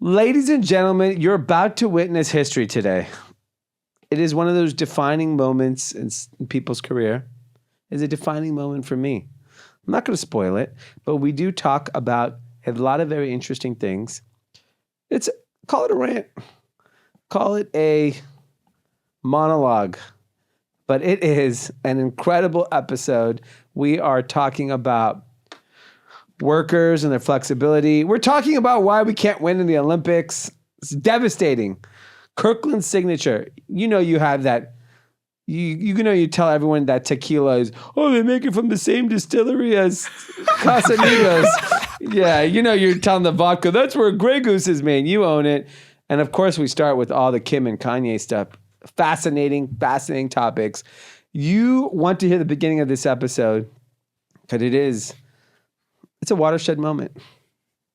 Ladies and gentlemen, you're about to witness history today. It is one of those defining moments in people's career. It's a defining moment for me. I'm not going to spoil it, but we do talk about a lot of very interesting things. Call it a rant. Call it a monologue. But it is an incredible episode. We are talking about workers and their flexibility. We're talking about why we can't win in the Olympics. It's devastating. Kirkland Signature. You know you have that. You tell everyone that tequila is, they make it from the same distillery as Casamigos. Yeah, you're telling the vodka, that's where Grey Goose is made. You own it. And of course, we start with all the Kim and Kanye stuff. Fascinating topics. You want to hear the beginning of this episode because it's a watershed moment.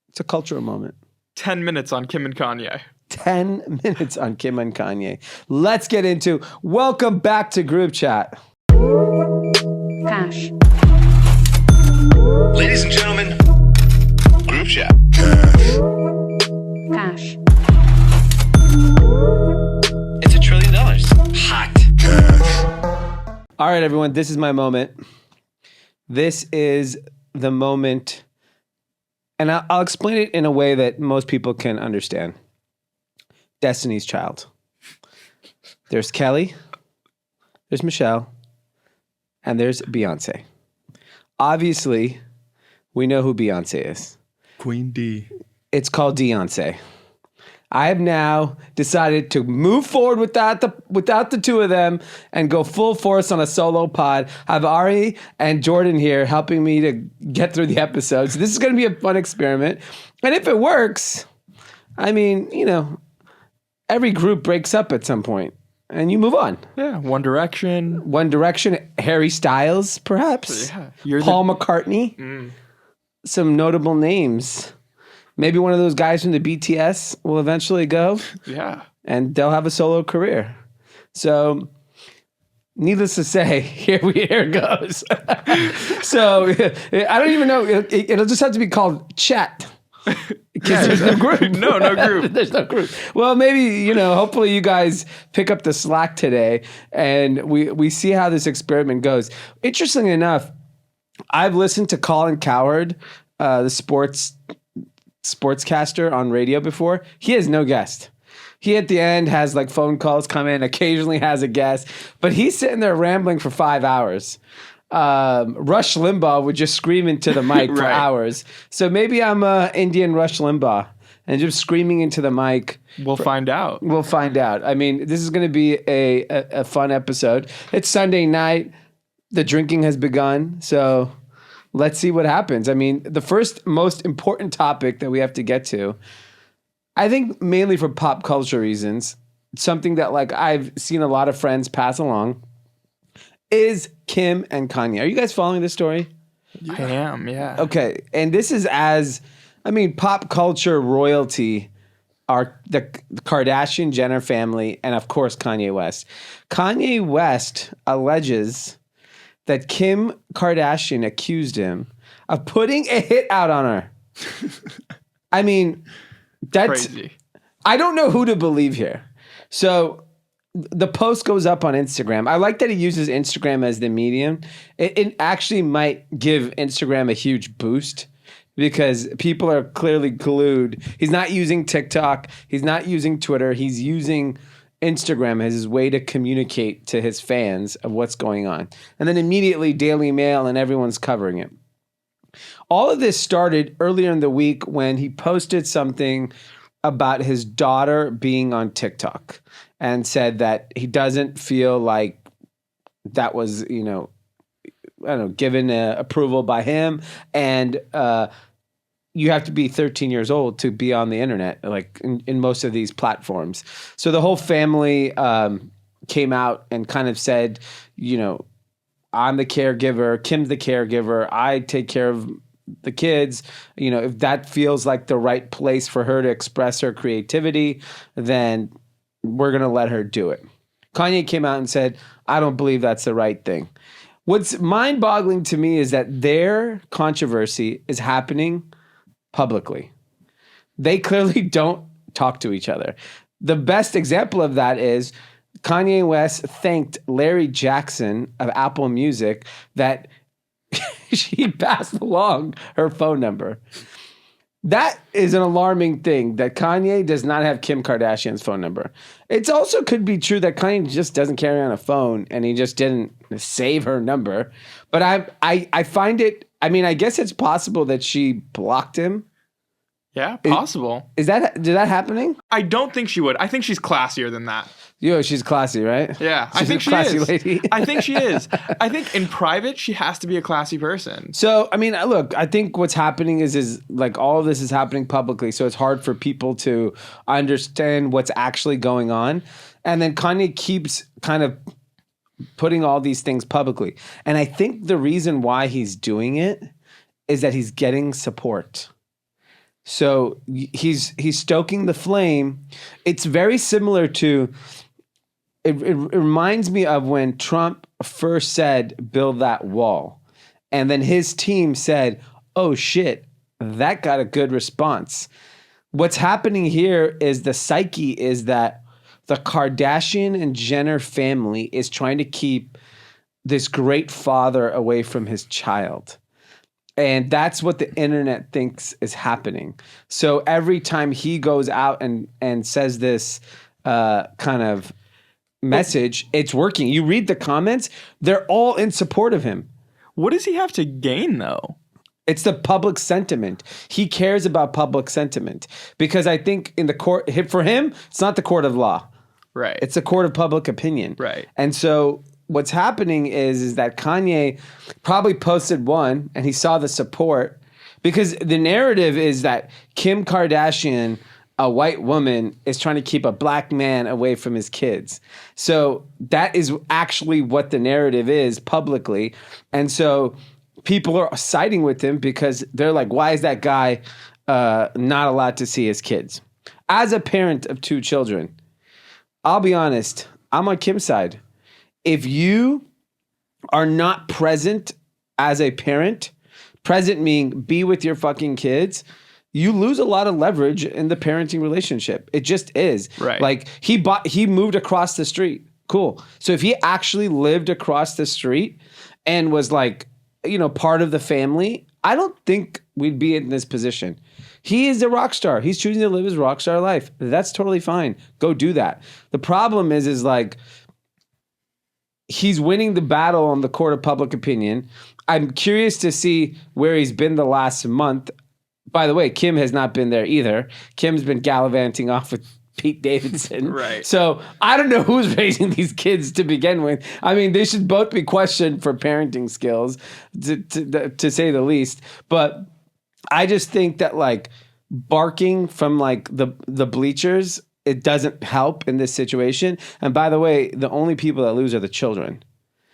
It's a cultural moment. 10 minutes on Kim and Kanye. 10 minutes on Kim and Kanye. Let's get into welcome back to Group Chat. Cash. Ladies and gentlemen, Group Chat. Cash. It's $1 trillion. Hot. All right, everyone, this is my moment. This is the moment, and I'll explain it in a way that most people can understand. Destiny's Child. There's Kelly, there's Michelle, and there's Beyonce. Obviously, we know who Beyonce is. Queen D. It's called Deeyonce. I have now decided to move forward without the two of them and go full force on a solo pod. I have Ari and Jordan here helping me to get through the episodes. This is going to be a fun experiment. And if it works, every group breaks up at some point and you move on. Yeah, One Direction. One Direction, Harry Styles, perhaps. Yeah. Paul McCartney. Some notable names. Maybe one of those guys from the BTS will eventually go. Yeah. And they'll have a solo career. So, needless to say, here it goes. So, I don't even know. It'll just have to be called Chat. Because there's no group. No group. There's no group. Well, maybe, hopefully you guys pick up the slack today and we see how this experiment goes. Interestingly enough, I've listened to Colin Cowherd, the sportscaster on radio before. He has no guest. He at the end has like phone calls come in, occasionally has a guest, but he's sitting there rambling for 5 hours. Rush Limbaugh would just scream into the mic for hours. So maybe I'm Indian Rush Limbaugh and just screaming into the mic. We'll find out. I mean, this is going to be a fun episode. It's Sunday night. The drinking has begun. So let's see what happens. I mean, the first most important topic that we have to get to, I think mainly for pop culture reasons, something that like I've seen a lot of friends pass along, is Kim and Kanye. Are you guys following this story? I am, yeah. Okay, and this is pop culture royalty are the Kardashian-Jenner family and of course Kanye West. Kanye West alleges that Kim Kardashian accused him of putting a hit out on her. That's crazy. I don't know who to believe here. So the post goes up on Instagram. I like that he uses Instagram as the medium. It actually might give Instagram a huge boost because people are clearly glued. He's not using TikTok. He's not using Twitter. He's using Instagram as his way to communicate to his fans of what's going on. And then immediately Daily Mail and everyone's covering it. All of this started earlier in the week when he posted something about his daughter being on TikTok and said that he doesn't feel like that was, given approval by him. And you have to be 13 years old to be on the internet, like in most of these platforms. So the whole family came out and kind of said, I'm the caregiver, Kim's the caregiver, I take care of the kids. If that feels like the right place for her to express her creativity, then we're going to let her do it. Kanye came out and said, I don't believe that's the right thing. What's mind-boggling to me is that their controversy is happening publicly. They clearly don't talk to each other. The best example of that is Kanye West thanked Larry Jackson of Apple Music that she passed along her phone number. That is an alarming thing that Kanye does not have Kim Kardashian's phone number. It also could be true that Kanye just doesn't carry on a phone and he just didn't save her number. But I find it, I mean, I guess it's possible that she blocked him. Yeah, possible. Is that happening? I don't think she would. I think she's classier than that. Yo, she's classy, right? Yeah, She's I think a she classy is. lady. I think she is. I think in private, she has to be a classy person. So, I mean, look, I think what's happening is like all of this is happening publicly. So it's hard for people to understand what's actually going on. And then Kanye keeps kind of putting all these things publicly. And I think the reason why he's doing it is that he's getting support. So he's stoking the flame. It's very similar to, it reminds me of when Trump first said, build that wall. And then his team said, oh shit, that got a good response. What's happening here is the psyche is that the Kardashian and Jenner family is trying to keep this great father away from his child. And that's what the internet thinks is happening. So every time he goes out and says this kind of message, it's working. You read the comments, they're all in support of him. What does he have to gain, though? It's the public sentiment. He cares about public sentiment because I think in the court, for him, it's not the court of law. Right. It's the court of public opinion. Right. And so what's happening is that Kanye probably posted one and he saw the support because the narrative is that Kim Kardashian, a white woman, is trying to keep a black man away from his kids. So that is actually what the narrative is publicly. And so people are siding with him because they're like, why is that guy not allowed to see his kids? As a parent of 2 children, I'll be honest, I'm on Kim's side. If you are not present as a parent, present meaning be with your fucking kids, you lose a lot of leverage in the parenting relationship. It just is. Right. Like he moved across the street. Cool. So if he actually lived across the street and was like, you know, part of the family, I don't think we'd be in this position. He is a rock star. He's choosing to live his rock star life. That's totally fine. Go do that. The problem is like, he's winning the battle on the court of public opinion. I'm curious to see where he's been the last month. By the way, Kim has not been there either. Kim's been gallivanting off with Pete Davidson. Right. So I don't know who's raising these kids to begin with. I mean, they should both be questioned for parenting skills, to say the least. But I just think that like barking from like the bleachers, it doesn't help in this situation. And by the way, the only people that lose are the children.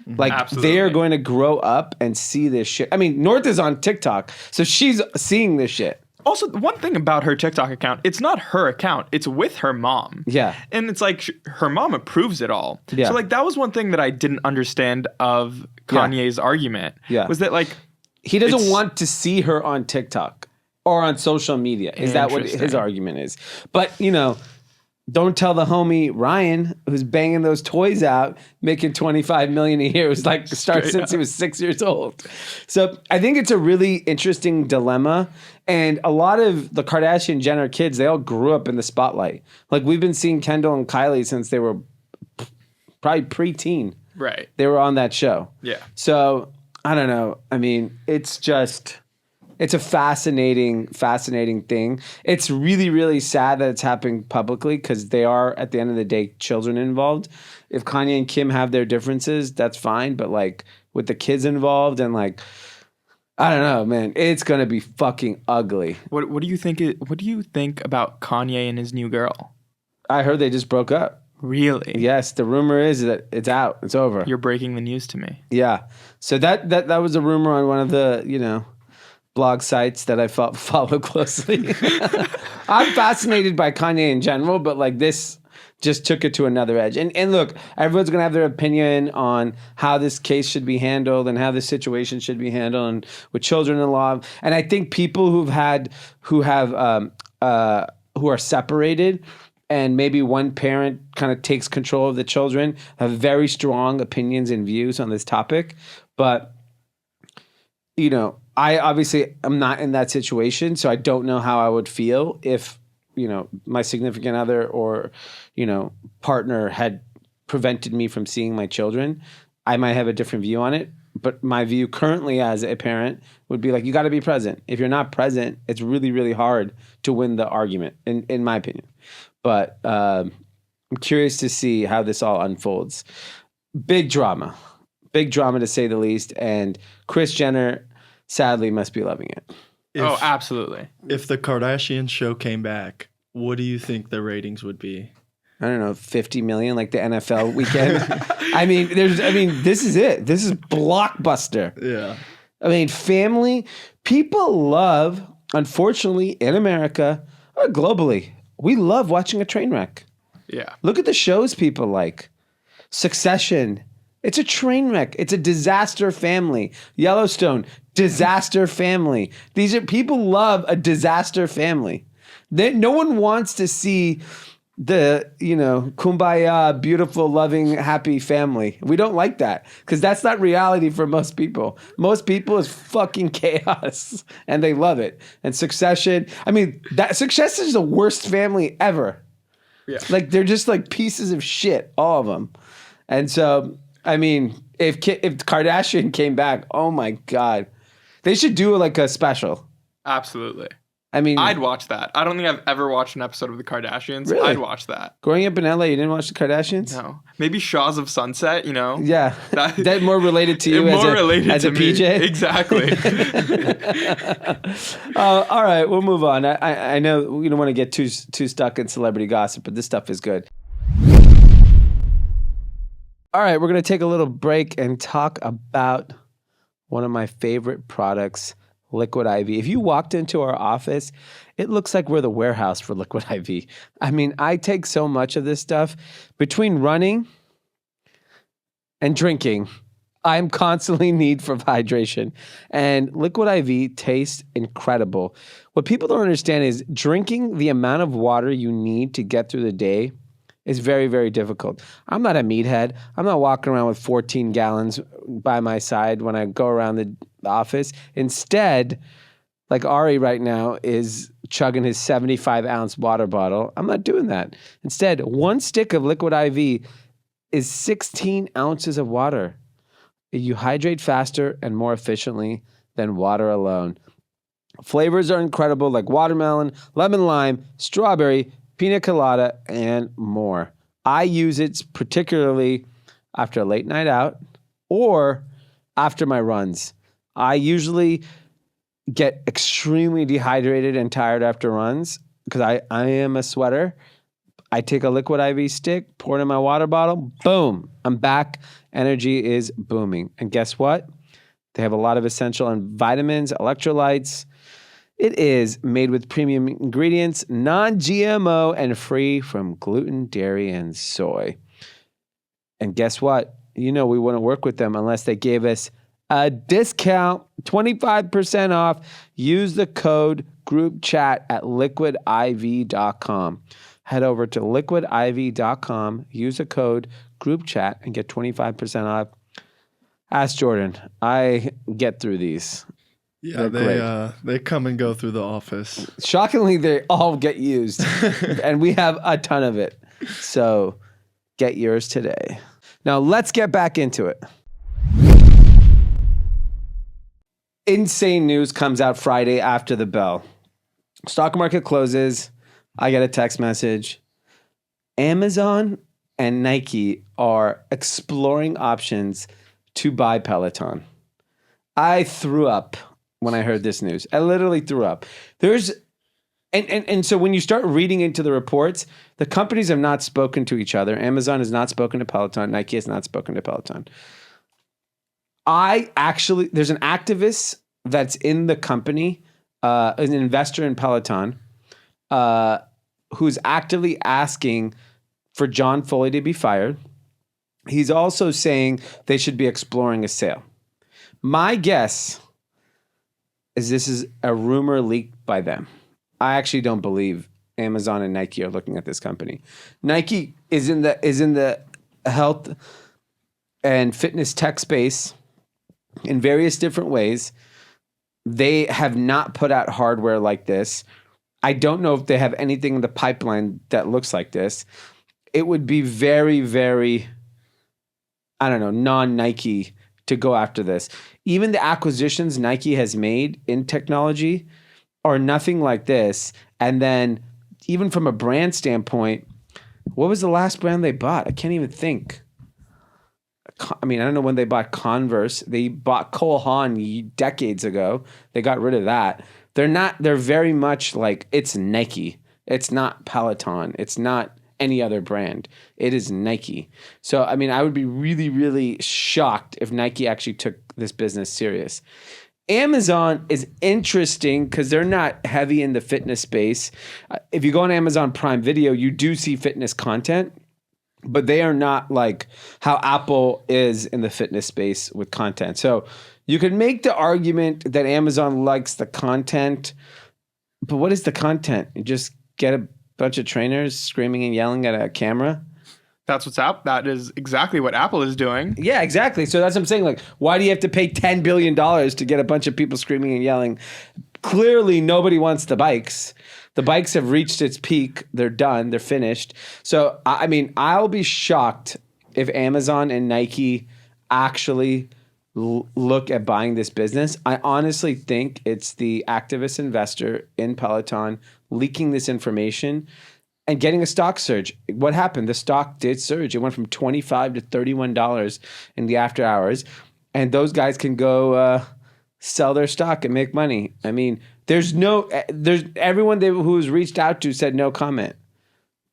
Like Absolutely. they are going to grow up and see this shit. I mean, North is on TikTok, so she's seeing this shit. Also, one thing about her TikTok account, it's not her account. It's with her mom. Yeah. And it's like her mom approves it all. Yeah. So like that was one thing that I didn't understand of Kanye's argument. Yeah. Was that like He doesn't It's- want to see her on TikTok or on social media. Is that what his Interesting. argument is? But, you know, don't tell the homie Ryan, who's banging those toys out, making $25 million a year. It was like started Straight since he was 6 years old. So I think it's a really interesting dilemma. And a lot of the Kardashian Jenner kids, they all grew up in the spotlight. Like we've been seeing Kendall and Kylie since they were probably preteen. right. They were on that show. Yeah. So I don't know. I mean, it's a fascinating thing. It's really, really sad that it's happening publicly because they are, at the end of the day, children involved. If Kanye and Kim have their differences, that's fine. But like with the kids involved and like, I don't know, man, it's going to be fucking ugly. What do you think? What do you think about Kanye and his new girl? I heard they just broke up. Really? Yes, the rumor is that it's out. It's over. You're breaking the news to me. Yeah. So that was a rumor on one of the, you know, blog sites that I follow closely. I'm fascinated by Kanye in general, but like this just took it to another edge. And look, everyone's gonna have their opinion on how this case should be handled and how this situation should be handled and with children-in-law. And I think people who who are separated and maybe one parent kind of takes control of the children have very strong opinions and views on this topic. But, you know, I obviously am not in that situation, so I don't know how I would feel if, you know, my significant other or, you know, partner had prevented me from seeing my children. I might have a different view on it. But my view currently as a parent would be like, you got to be present. If you're not present, it's really, really hard to win the argument, in my opinion. But I'm curious to see how this all unfolds. Big drama to say the least. And Kris Jenner, sadly, must be loving it. Oh, absolutely. If the Kardashian show came back, what do you think the ratings would be? I don't know, 50 million like the NFL weekend. This is it. This is blockbuster. Yeah. I mean, family, people love, unfortunately, in America or globally, we love watching a train wreck. Yeah. Look at the shows people like. Succession, it's a train wreck. It's a disaster family. Yellowstone, disaster family. These are, people love a disaster family. No one wants to see the, you know, kumbaya, beautiful, loving, happy family. We don't like that because that's not reality for most people. Most people is fucking chaos and they love it. And Succession, I mean, that Succession is the worst family ever. Yeah. Like they're just like pieces of shit, all of them. And so, I mean, if Kardashian came back, oh my God, they should do like a special. Absolutely. I mean, I'd watch that. I don't think I've ever watched an episode of The Kardashians. Really? I'd watch that. Growing up in LA, you didn't watch the Kardashians? No. Maybe Shaws of Sunset, you know? Yeah. That more related to you as a me. PJ? Exactly. All right, we'll move on. I know we don't want to get too stuck in celebrity gossip, but this stuff is good. All right, we're going to take a little break and talk about one of my favorite products, Liquid IV. If you walked into our office, it looks like we're the warehouse for Liquid IV. I mean, I take so much of this stuff. Between running and drinking, I'm constantly in need for hydration. And Liquid IV tastes incredible. What people don't understand is drinking the amount of water you need to get through the day is very, very difficult. I'm not a meathead. I'm not walking around with 14 gallons by my side when I go around the office. Instead, like Ari right now is chugging his 75-ounce water bottle. I'm not doing that. Instead, one stick of Liquid IV is 16 ounces of water. You hydrate faster and more efficiently than water alone. Flavors are incredible, like watermelon, lemon lime, strawberry, pina colada, and more. I use it particularly after a late night out or after my runs. I usually get extremely dehydrated and tired after runs because I am a sweater. I take a Liquid IV stick, pour it in my water bottle, boom, I'm back. Energy is booming. And guess what? They have a lot of essential vitamins, electrolytes. It is made with premium ingredients, non-GMO, and free from gluten, dairy, and soy. And guess what? You know we wouldn't work with them unless they gave us a discount, 25% off. Use the code GROUPCHAT at liquidiv.com. Head over to liquidiv.com, use the code GROUPCHAT, and get 25% off. Ask Jordan. I get through these. Yeah, they come and go through the office. Shockingly, they all get used, and we have a ton of it. So get yours today. Now let's get back into it. Insane news comes out Friday after the bell. Stock market closes. I get a text message. Amazon and Nike are exploring options to buy Peloton. I threw up when I heard this news. I literally threw up. And so when you start reading into the reports, the companies have not spoken to each other. Amazon has not spoken to Peloton. Nike has not spoken to Peloton. There's an activist that's in the company, an investor in Peloton, who's actively asking for John Foley to be fired. He's also saying they should be exploring a sale. My guess is this is a rumor leaked by them. I actually don't believe Amazon and Nike are looking at this company. Nike is in the health and fitness tech space in various different ways. They have not put out hardware like this. I don't know if they have anything in the pipeline that looks like this. It would be very, very, I don't know, non-Nike to go after this. Even the acquisitions Nike has made in technology are nothing like this. And then even from a brand standpoint, what was the last brand they bought? I can't even think. I mean, I don't know when they bought Converse. They bought Cole Haan decades ago. They got rid of that. They're very much like, it's Nike. It's not Peloton. It's not any other brand. It is Nike. So, I mean, I would be really, really shocked if Nike actually took this business serious. Amazon is interesting because they're not heavy in the fitness space. If you go on Amazon Prime Video, you do see fitness content, but they are not like how Apple is in the fitness space with content. So you could make the argument that Amazon likes the content, but what is the content? You just get a bunch of trainers screaming and yelling at a camera? That's what's up. That is exactly what Apple is doing. Yeah, exactly. So that's what I'm saying. Like, why do you have to pay $10 billion to get a bunch of people screaming and yelling? Clearly, nobody wants the bikes. The bikes have reached its peak. They're done. They're finished. So, I mean, I'll be shocked if Amazon and Nike actually look at buying this business. I honestly think it's the activist investor in Peloton leaking this information and getting a stock surge. What happened? The stock did surge. It went from $25 to $31 in the after hours. And those guys can go sell their stock and make money. I mean, there's everyone who's reached out to said no comment.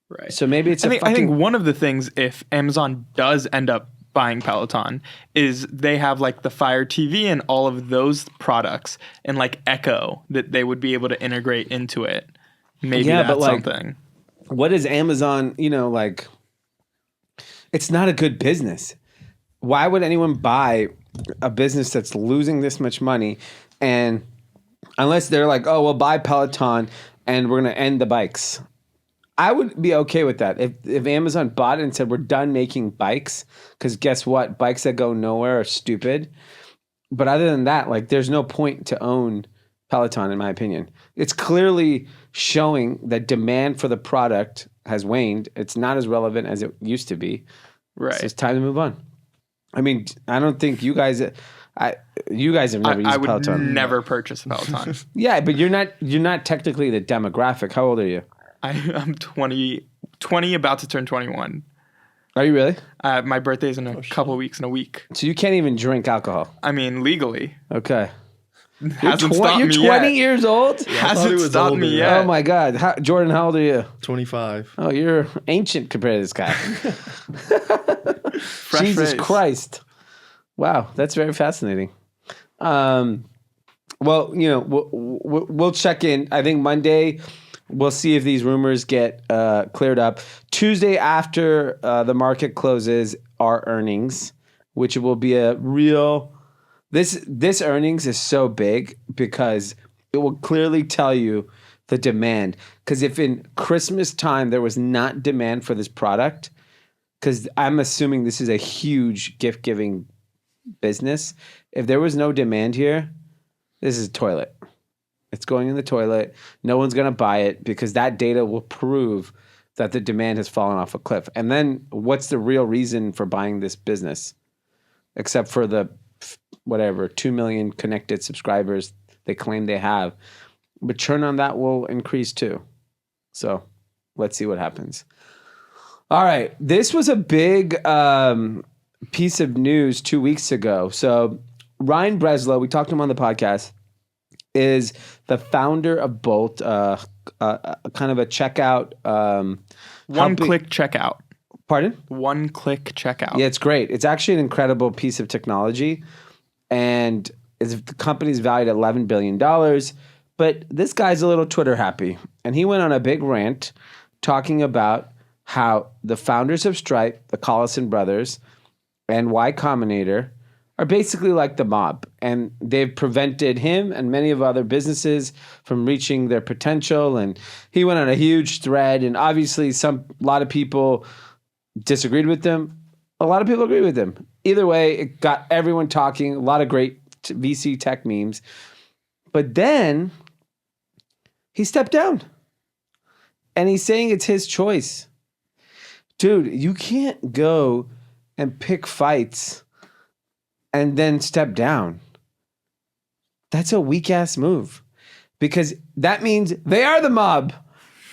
Right. So maybe it's I think one of the things, if Amazon does end up buying Peloton, is they have like the Fire TV and all of those products and like Echo that they would be able to integrate into it. Maybe that's something. What is Amazon, like, it's not a good business. Why would anyone buy a business that's losing this much money? And unless they're like, oh, we'll buy Peloton and we're going to end the bikes. I would be okay with that. If Amazon bought it and said, we're done making bikes, because guess what? Bikes that go nowhere are stupid. But other than that, like, there's no point to own Peloton, in my opinion. It's clearly showing that demand for the product has waned. It's not as relevant as it used to be. Right. So it's time to move on. I mean, I don't think you guys have never used Peloton. I would never purchase a Peloton. Yeah, but you're not technically the demographic. How old are you? I'm 20, about to turn 21. Are you really? My birthday is in a couple of weeks, in a week. So you can't even drink alcohol? I mean, legally. Okay. Hasn't stopped You're me 20 yet. years old? Hasn't stopped me yet. Oh my God. Jordan, how old are you? 25. Oh, you're ancient compared to this guy. Jesus face. Christ. Wow, that's very fascinating. Well, we'll check in. I think Monday we'll see if these rumors get cleared up. Tuesday after the market closes are earnings, which will be a real... This earnings is so big because it will clearly tell you the demand. Because if in Christmas time there was not demand for this product, because I'm assuming this is a huge gift-giving business, if there was no demand here, this is a toilet. It's going in the toilet. No one's going to buy it because that data will prove that the demand has fallen off a cliff. And then what's the real reason for buying this business? Except for the 2 million connected subscribers they claim they have. But churn on that will increase too. So let's see what happens. All right. This was a big piece of news 2 weeks ago. So Ryan Breslow, we talked to him on the podcast, is the founder of Bolt, kind of a checkout. One-click checkout. Pardon? One-click checkout. Yeah, it's great. It's actually an incredible piece of technology. And the company's valued at $11 billion. But this guy's a little Twitter happy. And he went on a big rant talking about how the founders of Stripe, the Collison brothers, and Y Combinator are basically like the mob. and they've prevented him and many of other businesses from reaching their potential. And he went on a huge thread, and obviously a lot of people disagreed with him. A lot of people agreed with him. Either way, it got everyone talking. A lot of great VC tech memes. But then he stepped down, and he's saying it's his choice. Dude, you can't go and pick fights and then step down. That's a weak ass move, because that means they are the mob.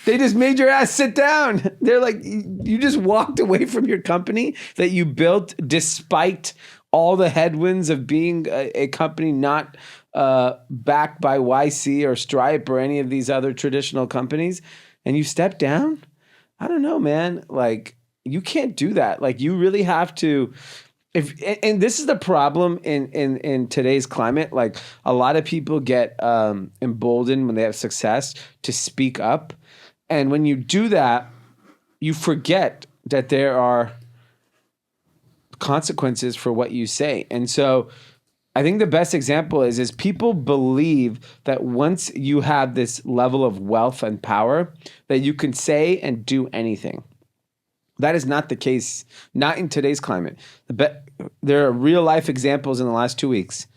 They just made your ass sit down. They're like, you just walked away from your company that you built despite all the headwinds of being a company not backed by YC or Stripe or any of these other traditional companies, and you step down? I don't know, man. Like, you can't do that. Like, you really have to. And this is the problem in today's climate. Like, a lot of people get emboldened when they have success to speak up. And when you do that, you forget that there are consequences for what you say. And so I think the best example is people believe that once you have this level of wealth and power, that you can say and do anything. That is not the case, not in today's climate. There are real life examples in the last 2 weeks.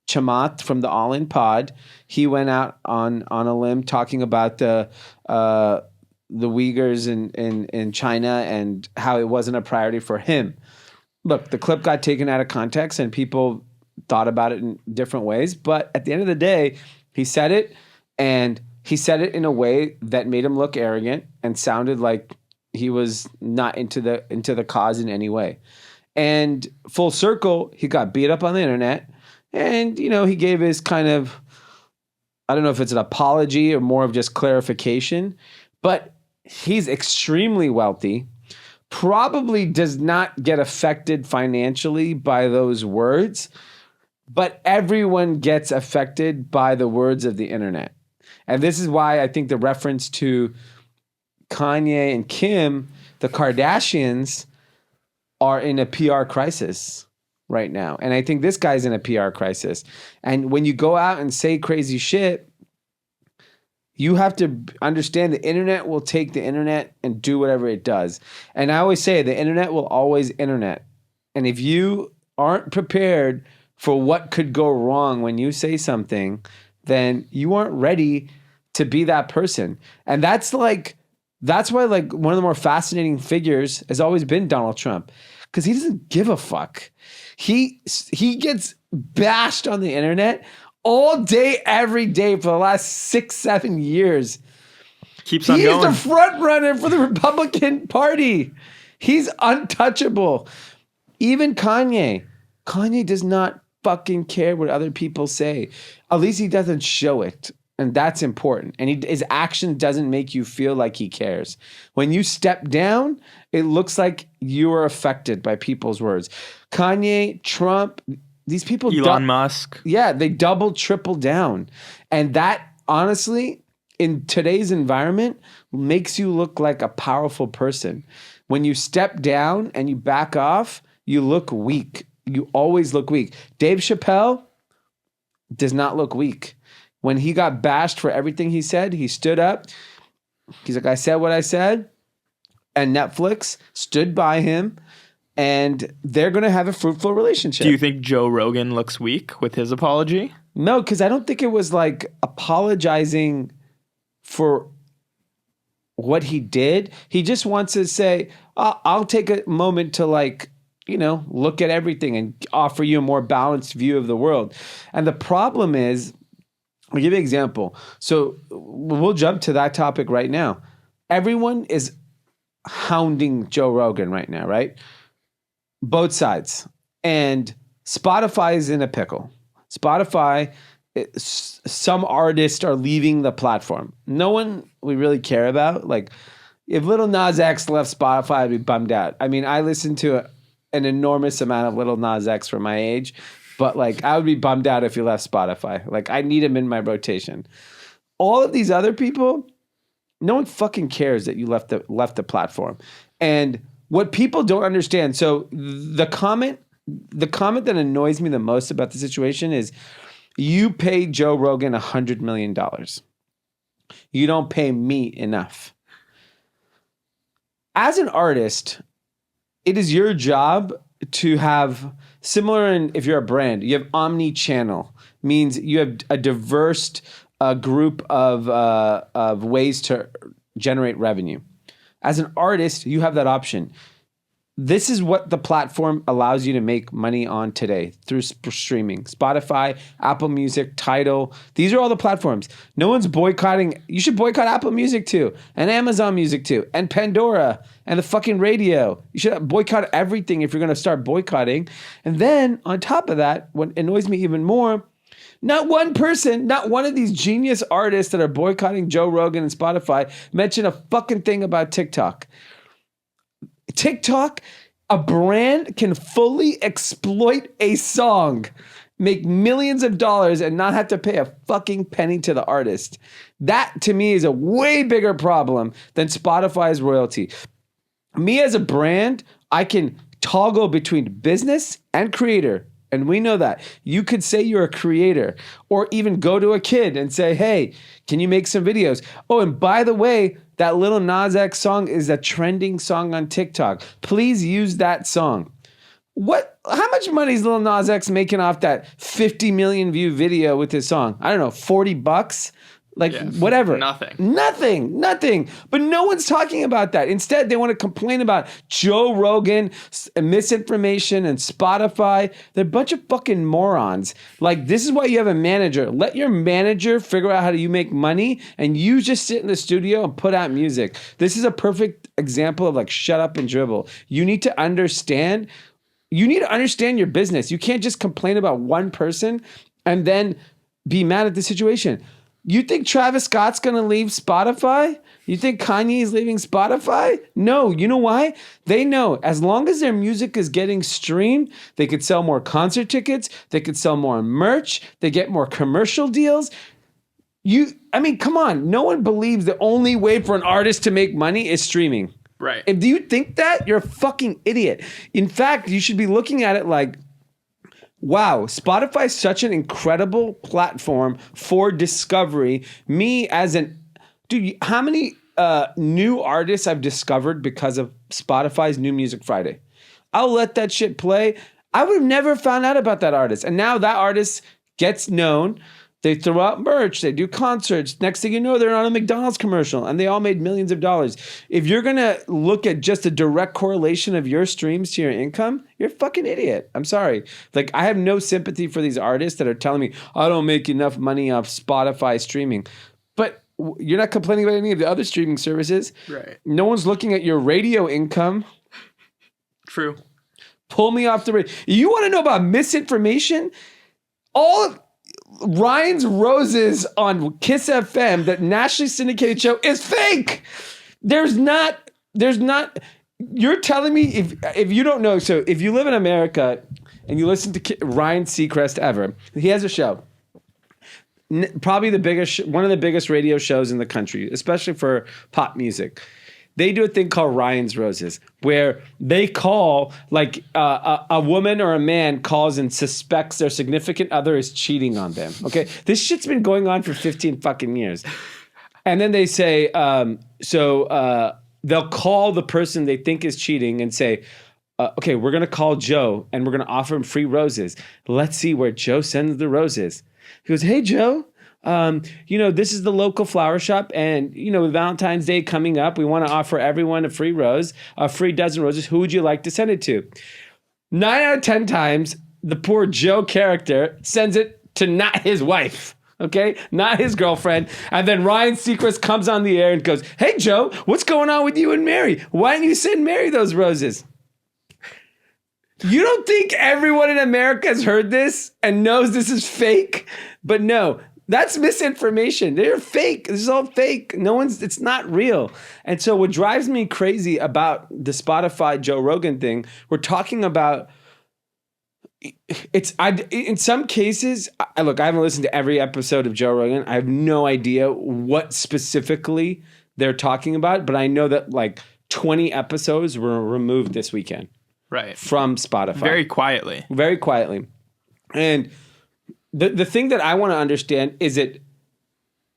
Chamath from the All In Pod, he went out on a limb talking about the Uyghurs in China and how it wasn't a priority for him. Look, the clip got taken out of context and people thought about it in different ways. But at the end of the day, he said it, and he said it in a way that made him look arrogant and sounded like he was not into the cause in any way. And full circle, he got beat up on the internet, and he gave his kind of, I don't know if it's an apology or more of just clarification, but he's extremely wealthy, probably does not get affected financially by those words, but everyone gets affected by the words of the internet. And this is why I think the reference to Kanye and Kim, the Kardashians, are in a PR crisis right now. And I think this guy's in a PR crisis. And when you go out and say crazy shit, you have to understand the internet will take the internet and do whatever it does. And I always say the internet will always internet. And if you aren't prepared for what could go wrong when you say something, then you aren't ready to be that person. And that's why one of the more fascinating figures has always been Donald Trump, because he doesn't give a fuck. He gets bashed on the internet all day, every day for the last 6-7 years. Keeps on going. He's the front runner for the Republican Party. He's untouchable. Even Kanye does not fucking care what other people say. At least he doesn't show it. And that's important. And his action doesn't make you feel like he cares. When you step down, it looks like you are affected by people's words. Kanye, Trump, these people. Elon Musk. Yeah, they double, triple down. And that, honestly, in today's environment, makes you look like a powerful person. When you step down and you back off, you look weak. You always look weak. Dave Chappelle does not look weak. When he got bashed for everything he said, he stood up. He's like, I said what I said. And Netflix stood by him. And they're going to have a fruitful relationship. Do you think Joe Rogan looks weak with his apology? No, because I don't think it was like apologizing for what he did. He just wants to say, I'll take a moment to look at everything and offer you a more balanced view of the world. And the problem is, I'll give you an example. So we'll jump to that topic right now. Everyone is hounding Joe Rogan right now, right? Both sides. And Spotify is in a pickle. Spotify, some artists are leaving the platform. No one we really care about. Like, if Lil Nas X left Spotify, I'd be bummed out. I mean, I listen to an enormous amount of Lil Nas X for my age. But I would be bummed out if he left Spotify. I need him in my rotation. All of these other people, no one fucking cares that you left the platform. And what people don't understand, so the comment the comment that annoys me the most about the situation is you pay Joe Rogan $100 million. You don't pay me enough. As an artist, it is your job to have similar, and if you're a brand, you have omni-channel, means you have a diverse group of ways to generate revenue. As an artist, you have that option. This is what the platform allows you to make money on today through streaming. Spotify, Apple Music, Tidal. These are all the platforms. No one's boycotting. You should boycott Apple Music too, and Amazon Music too, and Pandora, and the fucking radio. You should boycott everything if you're going to start boycotting. And then on top of that, what annoys me even more, not one person, not one of these genius artists that are boycotting Joe Rogan and Spotify mentioned a fucking thing about TikTok. TikTok, a brand can fully exploit a song, make millions of dollars, and not have to pay a fucking penny to the artist. That, to me, is a way bigger problem than Spotify's royalty. Me as a brand, I can toggle between business and creator. And we know that. You could say you're a creator, or even go to a kid and say, hey, can you make some videos? Oh, and by the way, that Lil Nas X song is a trending song on TikTok. Please use that song. How much money is Lil Nas X making off that 50 million view video with his song? I don't know, $40? Like, whatever. Nothing. But no one's talking about that. Instead, they want to complain about Joe Rogan, misinformation, and Spotify. They're a bunch of fucking morons. Like, this is why you have a manager. Let your manager figure out how you make money, and you just sit in the studio and put out music. This is a perfect example of, like, shut up and dribble. You need to understand your business. You can't just complain about one person and then be mad at the situation. You think Travis Scott's going to leave Spotify? You think Kanye's leaving Spotify? No. You know why? They know as long as their music is getting streamed, they could sell more concert tickets, they could sell more merch, they get more commercial deals. Come on. No one believes the only way for an artist to make money is streaming. Right. If you think that, you're a fucking idiot. In fact, you should be looking at it like, wow, Spotify is such an incredible platform for discovery. How many new artists I've discovered because of Spotify's New Music Friday? I'll let that shit play. I would have never found out about that artist. And now that artist gets known. They throw out merch. They do concerts. Next thing you know, they're on a McDonald's commercial and they all made millions of dollars. If you're going to look at just a direct correlation of your streams to your income, you're a fucking idiot. I'm sorry. Like, I have no sympathy for these artists that are telling me, I don't make enough money off Spotify streaming. But you're not complaining about any of the other streaming services. Right. No No one's looking at your radio income. True. Pull me off the radio. You want to know about misinformation? All of Ryan's Roses on Kiss FM, that nationally syndicated show, is fake. There's not, you're telling me if you don't know, so if you live in America and you listen to Ryan Seacrest ever, he has a show. Probably one of the biggest radio shows in the country, especially for pop music. They do a thing called Ryan's Roses, where they call, like, a woman or a man calls and suspects their significant other is cheating on them. Okay, this shit's been going on for 15 fucking years, and then they say, they'll call the person they think is cheating and say, okay, we're gonna call Joe and we're gonna offer him free roses. Let's see where Joe sends the roses. He goes, hey Joe. This is the local flower shop, and with Valentine's Day coming up, we want to offer everyone a free rose, a free dozen roses. Who would you like to send it to? 9 out of 10 times, the poor Joe character sends it to not his wife. Okay, not his girlfriend. And then Ryan Seacrest comes on the air and goes, hey Joe, what's going on with you and Mary? Why don't you send Mary those roses? You don't think everyone in America has heard this and knows this is fake? But no. That's misinformation. They're fake. This is all fake. It's not real. And so what drives me crazy about the Spotify Joe Rogan thing, we're talking about, in some cases, I haven't listened to every episode of Joe Rogan. I have no idea what specifically they're talking about, but I know that like 20 episodes were removed this weekend. Right. from Spotify. Very quietly. Very quietly. And the thing that I want to understand, is it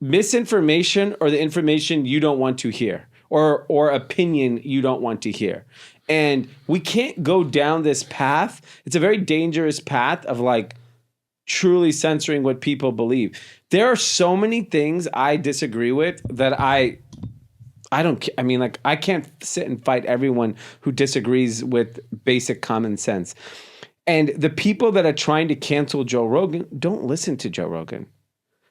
misinformation or the information you don't want to hear, or opinion you don't want to hear? And we can't go down this path. It's a very dangerous path of like truly censoring what people believe. There are so many things I disagree with that I don't, I mean, like, I can't sit and fight everyone who disagrees with basic common sense. And the people that are trying to cancel Joe Rogan don't listen to Joe Rogan,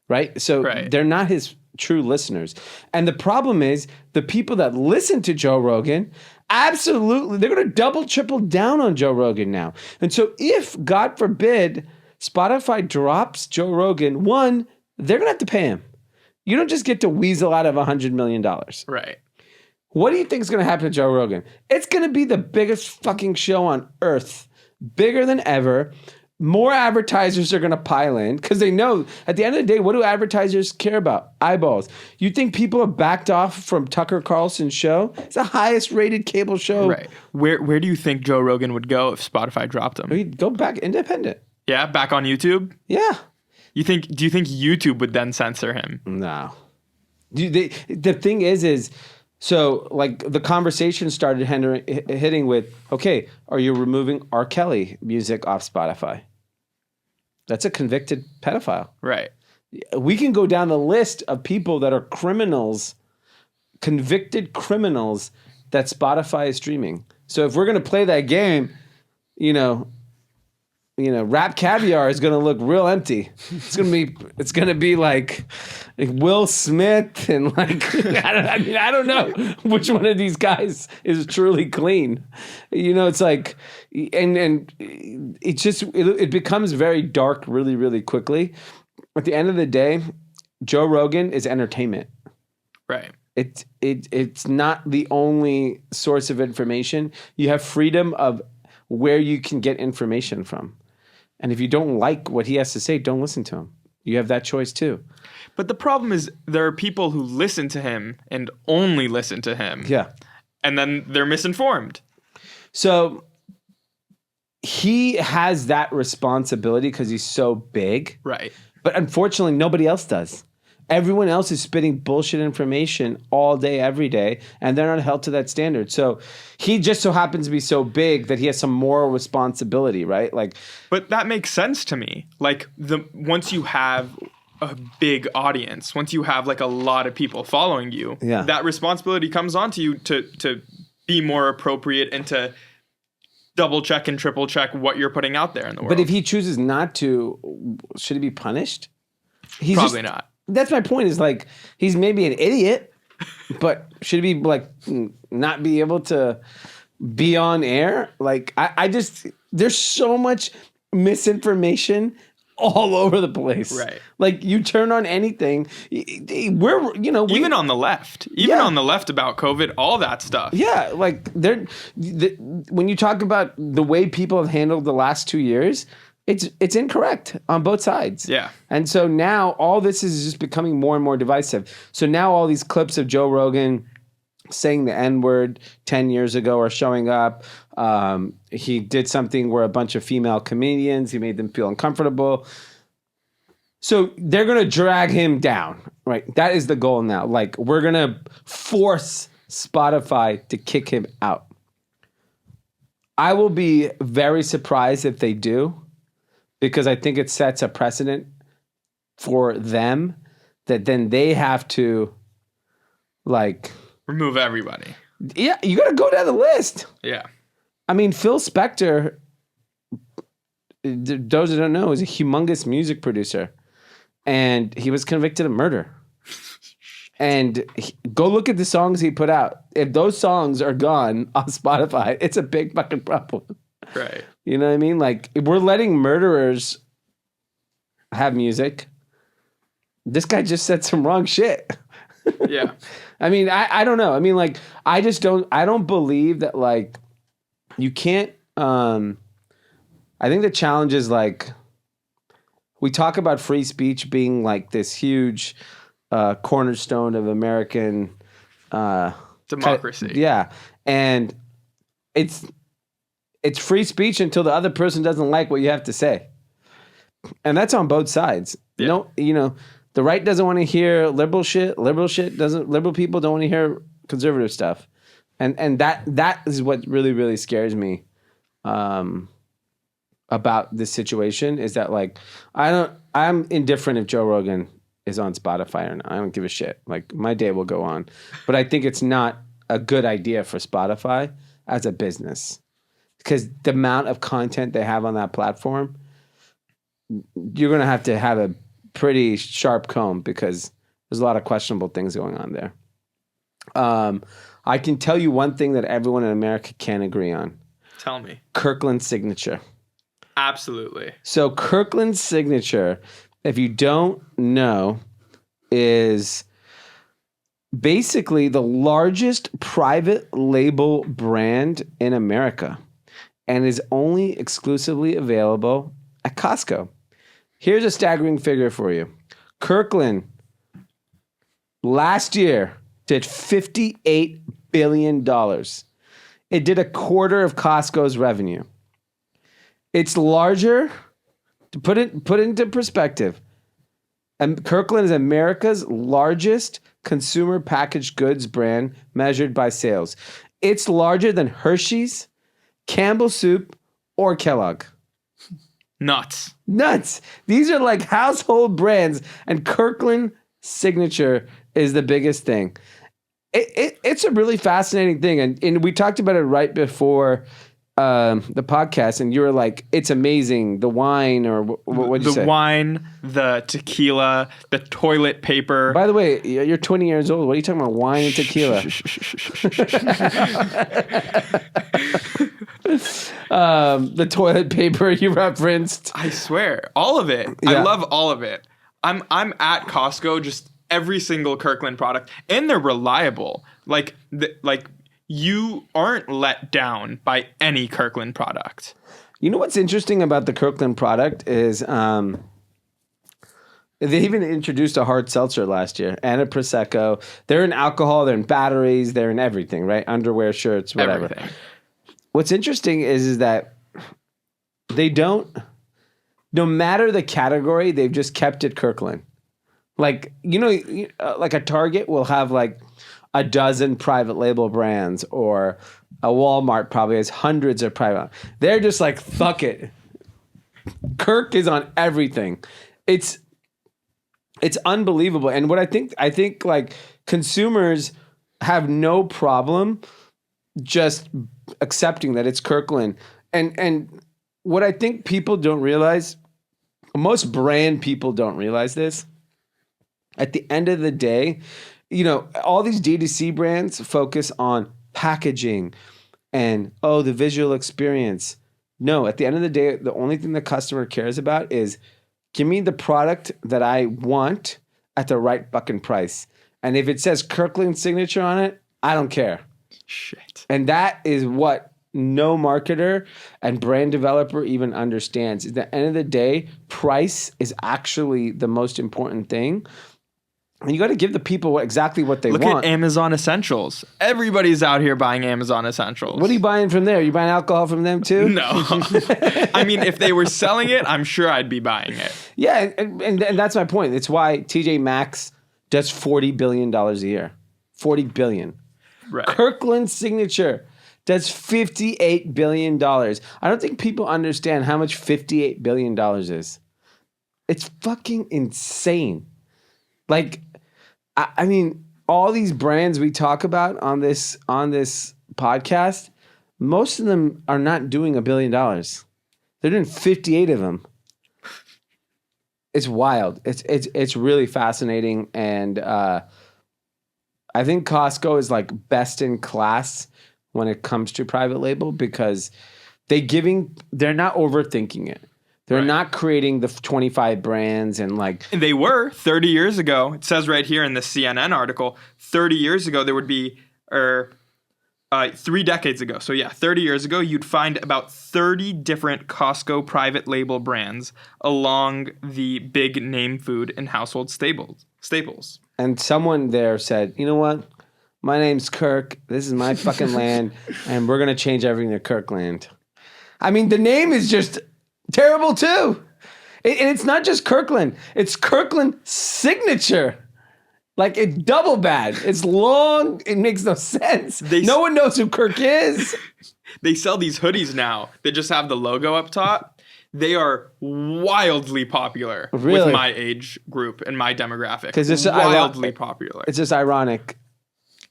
right? So they're not his true listeners. And the problem is the people that listen to Joe Rogan, absolutely, they're going to double, triple down on Joe Rogan now. And so if, God forbid, Spotify drops Joe Rogan, one, they're going to have to pay him. You don't just get to weasel out of $100 million. Right. What do you think is going to happen to Joe Rogan? It's going to be the biggest fucking show on earth. Bigger than ever. More advertisers are going to pile in because they know at the end of the day, what do advertisers care about? Eyeballs. You think people have backed off from Tucker Carlson's show? It's the highest rated cable show. Right. Where do you think Joe Rogan would go if Spotify dropped him? He'd go back independent. Yeah, back on YouTube? Yeah. Do you think YouTube would then censor him? No. The thing is so like the conversation started hitting with, okay, are you removing R. Kelly music off Spotify? That's a convicted pedophile. Right. We can go down the list of people that are criminals, convicted criminals that Spotify is streaming. So if we're going to play that game, Rap Caviar is going to look real empty. It's going to be like Will Smith and like, I don't know which one of these guys is truly clean. It's like, and it's just, it becomes very dark really, really quickly. At the end of the day, Joe Rogan is entertainment. Right. It's not the only source of information. You have freedom of where you can get information from. And if you don't like what he has to say, don't listen to him. You have that choice too. But the problem is there are people who listen to him and only listen to him. Yeah. And then they're misinformed. So he has that responsibility because he's so big. Right. But unfortunately, nobody else does. Everyone else is spitting bullshit information all day, every day, and they're not held to that standard. So he just so happens to be so big that he has some moral responsibility, right? Like, but that makes sense to me. Like once you have a big audience, once you have like a lot of people following you, that responsibility comes onto you to be more appropriate and to double check and triple check what you're putting out there in the world. But if he chooses not to, should he be punished? Probably not. That's my point, is like, he's maybe an idiot, but should he be like not be able to be on air? Like, I just, there's so much misinformation all over the place. Right. Like, you turn on anything, even on the left, on the left about COVID, all that stuff. Yeah. Like, when you talk about the way people have handled the last 2 years, it's incorrect on both sides. Yeah. And so now all this is just becoming more and more divisive. So now all these clips of Joe Rogan saying the N-word 10 years ago are showing up. He did something where a bunch of female comedians, he made them feel uncomfortable. So they're going to drag him down, right? That is the goal now. Like, we're going to force Spotify to kick him out. I will be very surprised if they do, because I think it sets a precedent for them that then they have to, like, remove everybody. Yeah, you got to go down the list. Yeah. I mean, Phil Spector, those who don't know, is a humongous music producer. And he was convicted of murder. And go look at the songs he put out. If those songs are gone on Spotify, it's a big fucking problem. Right. You know what I mean? Like, if we're letting murderers have music, this guy just said some wrong shit. Yeah. I mean, I don't know. I mean, like, I don't believe that, like, you can't, I think the challenge is, like, we talk about free speech being like this huge cornerstone of American democracy. Yeah. And it's free speech until the other person doesn't like what you have to say. And that's on both sides. Yeah. The right doesn't want to hear liberal shit. Liberal people don't want to hear conservative stuff. And that is what really, really scares me about this situation, is that like I'm indifferent if Joe Rogan is on Spotify or not. I don't give a shit. Like, my day will go on. But I think it's not a good idea for Spotify as a business, because the amount of content they have on that platform, you're going to have a pretty sharp comb, because there's a lot of questionable things going on there. I can tell you one thing that everyone in America can agree on. Tell me. Kirkland Signature. Absolutely. So Kirkland Signature, if you don't know, is basically the largest private label brand in America, and is only exclusively available at Costco. Here's a staggering figure for you. Kirkland last year did $58 billion. It did a quarter of Costco's revenue. It's larger, to put it into perspective, and Kirkland is America's largest consumer packaged goods brand measured by sales. It's larger than Hershey's, Campbell Soup, or Kellogg. Nuts. These are like household brands, and Kirkland Signature is the biggest thing. It's a really fascinating thing, and we talked about it right before the podcast, and you were like, "It's amazing." The wine, or what did you say? The wine, the tequila, the toilet paper. By the way, you're 20 years old. What are you talking about? Wine and tequila? The toilet paper you referenced. I swear, all of it. Yeah. I love all of it. I'm at Costco, just every single Kirkland product, and they're reliable. Like you aren't let down by any Kirkland product. You know what's interesting about the Kirkland product is they even introduced a hard seltzer last year and a Prosecco. They're in alcohol, they're in batteries, they're in everything, right? Underwear, shirts, whatever. Everything. What's interesting is that they don't, no matter the category, they've just kept it Kirkland. Like, like a Target will have like a dozen private label brands, or a Walmart probably has hundreds of private. They're just like, fuck it. Kirk is on everything. It's unbelievable. And what I think like consumers have no problem just accepting that it's Kirkland. And what I think people don't realize, most brand people don't realize this. At the end of the day, all these D2C brands focus on packaging and, the visual experience. No, at the end of the day, the only thing the customer cares about is, give me the product that I want at the right fucking price. And if it says Kirkland Signature on it, I don't care. Shit. And that is what no marketer and brand developer even understands. At the end of the day, price is actually the most important thing. And you got to give the people exactly what they want. Look at Amazon Essentials. Everybody's out here buying Amazon Essentials. What are you buying from there? You buying alcohol from them too? No. I mean, if they were selling it, I'm sure I'd be buying it. Yeah, and that's my point. It's why TJ Maxx does $40 billion a year. $40 billion. Right. Kirkland Signature does $58 billion. I don't think people understand how much $58 billion is. It's fucking insane. Like, I mean, all these brands we talk about on this podcast, most of them are not doing $1 billion. They're doing 58 of them. It's wild. It's really fascinating, and I think Costco is like best in class when it comes to private label, because they're not overthinking it. They're not creating the 25 brands and like... And they were 30 years ago. It says right here in the CNN article, 30 years ago there would be, 3 decades ago. So yeah, 30 years ago, you'd find about 30 different Costco private label brands along the big name food and household staples. And someone there said, you know what? My name's Kirk. This is my fucking land. And we're going to change everything to Kirkland. I mean, the name is just terrible too. And it's not just Kirkland. It's Kirkland Signature. Like, it's double bad. It's long. It makes no sense. No one knows who Kirk is. They sell these hoodies now that just have the logo up top. They are wildly popular with my age group and my demographic. Because it's wildly popular. It's just ironic.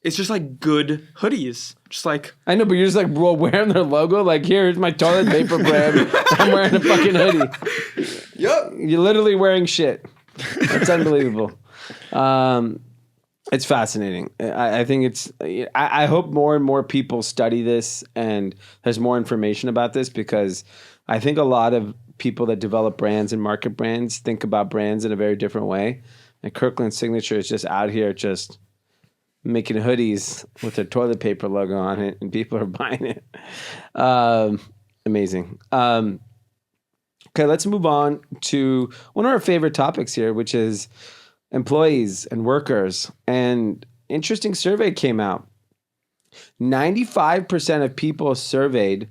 It's just like good hoodies. Just like, I know, but you're just like wearing their logo. Like, here's my toilet paper brand. I'm wearing a fucking hoodie. Yep. You're literally wearing shit. That's unbelievable. It's fascinating. I think it's. I hope more and more people study this and there's more information about this, because I think a lot of people that develop brands and market brands think about brands in a very different way. And Kirkland Signature is just out here just making hoodies with their toilet paper logo on it, and people are buying it. Amazing. Okay, let's move on to one of our favorite topics here, which is employees and workers. And interesting survey came out. 95% of people surveyed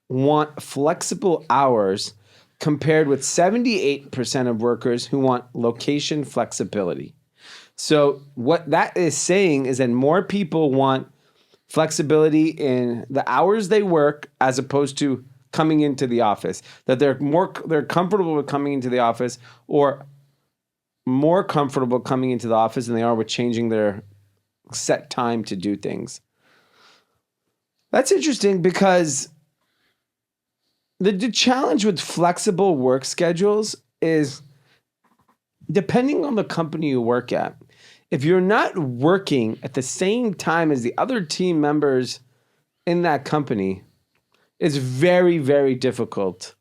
want flexible hours, compared with 78% of workers who want location flexibility. So what that is saying is that more people want flexibility in the hours they work as opposed to coming into the office. That they're comfortable with coming into the office, or more comfortable coming into the office than they are with changing their set time to do things. That's interesting, because the challenge with flexible work schedules is, depending on the company you work at, if you're not working at the same time as the other team members in that company, it's very, very difficult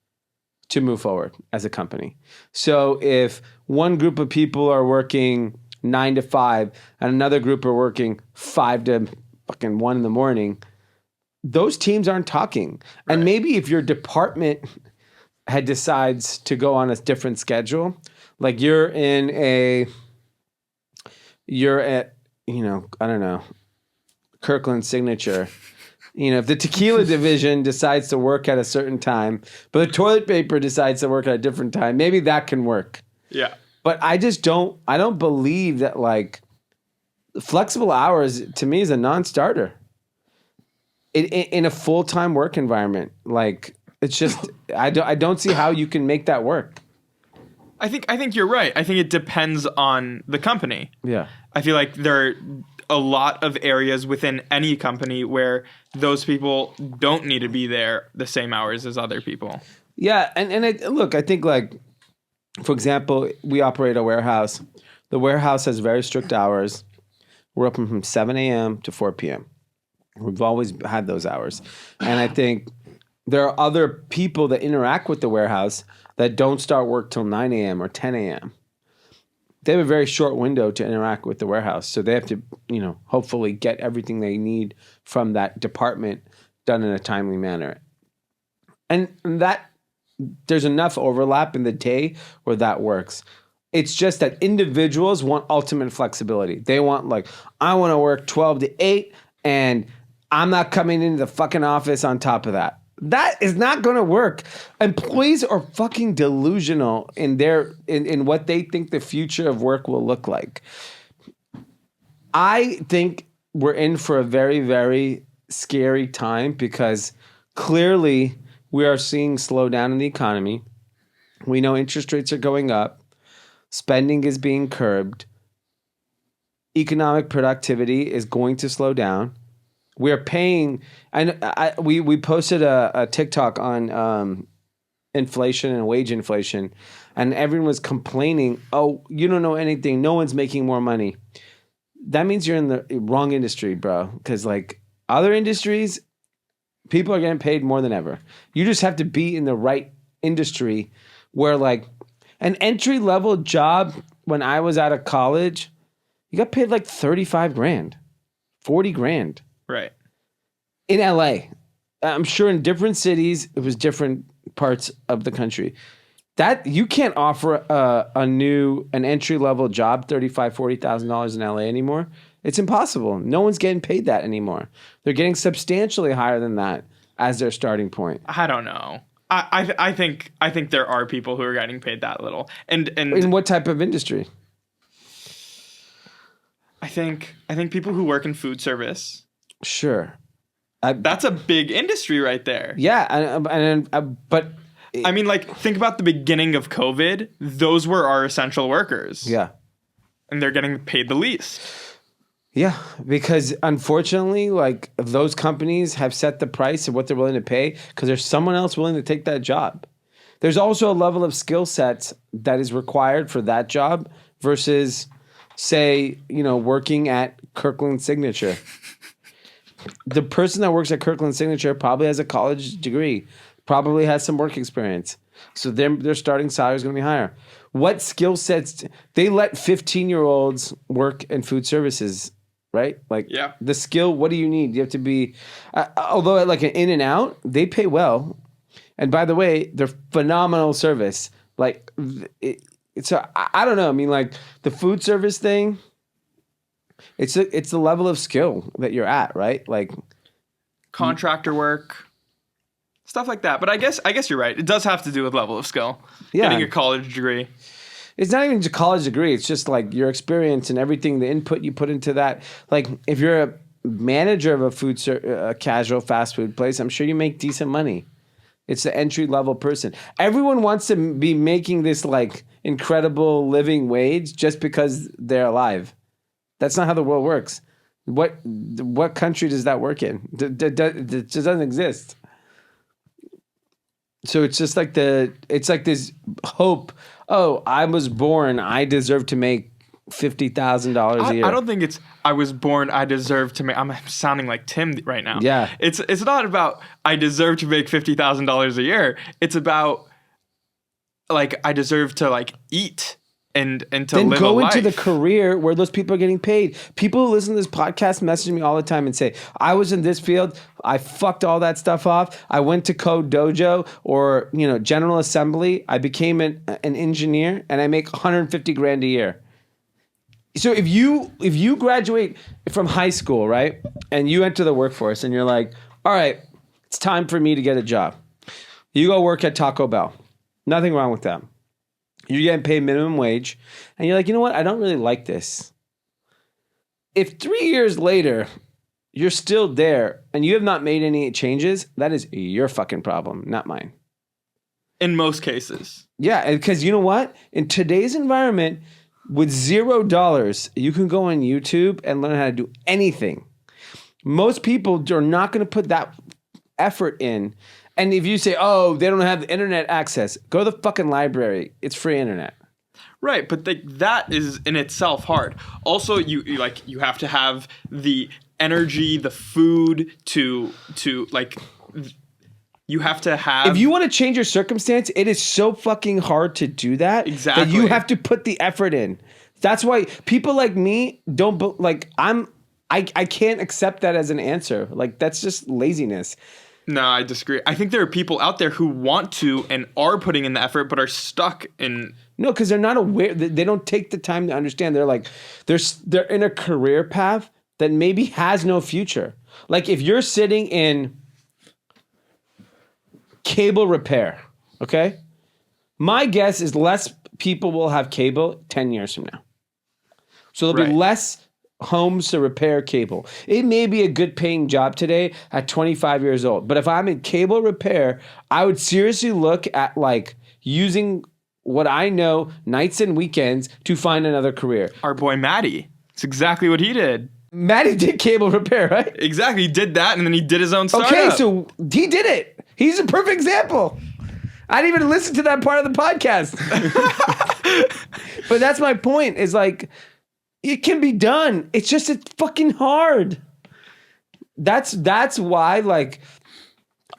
to move forward as a company. So if one group of people are working 9 to 5 and another group are working 5 to fucking 1 in the morning, those teams aren't talking. Right. And maybe if your department head decides to go on a different schedule, like you're at, I don't know, Kirkland Signature. If the tequila division decides to work at a certain time, but the toilet paper decides to work at a different time, maybe that can work. Yeah. But I don't believe that, like, flexible hours to me is a non-starter. In a full-time work environment. Like, it's just, I don't see how you can make that work. I think you're right. I think it depends on the company. Yeah. I feel like there are a lot of areas within any company where those people don't need to be there the same hours as other people. Yeah, and I think, like, for example, we operate a warehouse. The warehouse has very strict hours. We're open from 7 a.m. to 4 p.m. We've always had those hours. And I think there are other people that interact with the warehouse that don't start work till 9 a.m. or 10 a.m. They have a very short window to interact with the warehouse. So they have to, hopefully get everything they need from that department done in a timely manner. And that there's enough overlap in the day where that works. It's just that individuals want ultimate flexibility. They want, like, I want to work 12 to 8 and I'm not coming into the fucking office on top of that. That is not going to work. Employees are fucking delusional in what they think the future of work will look like. I think we're in for a very, very scary time, because clearly we are seeing slowdown in the economy. We know interest rates are going up. Spending is being curbed. Economic productivity is going to slow down. We're paying, and we posted a TikTok on inflation and wage inflation, and everyone was complaining, oh, you don't know anything. No one's making more money. That means you're in the wrong industry, bro. Because, like, other industries, people are getting paid more than ever. You just have to be in the right industry where, like, an entry-level job when I was out of college, you got paid like 35 grand, 40 grand. Right. In LA. I'm sure in different cities, it was different parts of the country. That you can't offer an entry-level job, $35,000, $40,000 in LA anymore. It's impossible. No one's getting paid that anymore. They're getting substantially higher than that as their starting point. I don't know. I think there are people who are getting paid that little. And In what type of industry? I think people who work in food service. Sure. That's a big industry right there. Yeah, but I mean, like, think about the beginning of COVID. Those were our essential workers. yeah. And they're getting paid the least. Yeah, because unfortunately, like those companies have set the price of what they're willing to pay because there's someone else willing to take that job. There's also a level of skill sets that is required for that job versus, say, working at Kirkland Signature. The person that works at Kirkland Signature probably has a college degree, probably has some work experience. So their starting salary is going to be higher. What skill sets they let 15-year-olds work in food services, right? Like the skill, what do you need? You have to be, although at like an In-N-Out, they pay well. And by the way, they're phenomenal service. Like, I don't know. I mean, like the food service thing, it's the level of skill that you're at, right? Like contractor work, stuff like that. But I guess you're right. It does have to do with level of skill. Yeah. Getting a college degree. It's not even a college degree. It's just like your experience and everything, the input you put into that. Like if you're a manager of a casual fast food place, I'm sure you make decent money. It's the entry level person. Everyone wants to be making this like incredible living wage just because they're alive. That's not how the world works. What country does that work in? It just doesn't exist. So it's just like it's like this hope. Oh, I was born. I deserve to make $50,000 a year. I don't think it's I was born. I deserve to make. I'm sounding like Tim right now. Yeah. It's not about I deserve to make $50,000 a year. It's about like I deserve to like eat and to then live go a life. into the career where those people are getting paid. People who listen to this podcast message me all the time and say, I was in this field. I fucked all that stuff off. I went to Code Dojo or, General Assembly. I became an engineer and I make 150 grand a year. So if you graduate from high school, right, and you enter the workforce and you're like, all right, it's time for me to get a job. You go work at Taco Bell. Nothing wrong with that. You're getting paid minimum wage, and you're like, you know what? I don't really like this. If 3 years later, you're still there and you have not made any changes, that is your fucking problem, not mine. In most cases. Yeah, because you know what? In today's environment, with $0, you can go on YouTube and learn how to do anything. Most people are not going to put that effort in. And if you say, oh, they don't have the internet access, go to the fucking library. It's free internet. Right, but that is in itself hard. Also, you have to have the energy, the food to like. You have to have. If you want to change your circumstance, it is so fucking hard to do that. Exactly. That you have to put the effort in. That's why people like me don't like. I can't accept that as an answer. Like that's just laziness. No, I disagree. I think there are people out there who want to and are putting in the effort, but are stuck in. No, because they're not aware. They don't take the time to understand. They're like, they're in a career path that maybe has no future. Like if you're sitting in cable repair, okay? My guess is less people will have cable 10 years from now. So there'll be less homes to repair cable. It may be a good paying job today at 25 years old. But if I'm in cable repair, I would seriously look at like using what I know nights and weekends to find another career. Our boy Matty. It's exactly what he did. Matty did cable repair, right? Exactly. He did that and then he did his own startup. Okay, so he did it. He's a perfect example. I didn't even listen to that part of the podcast. But that's my point is like, it can be done. It's fucking hard. That's why like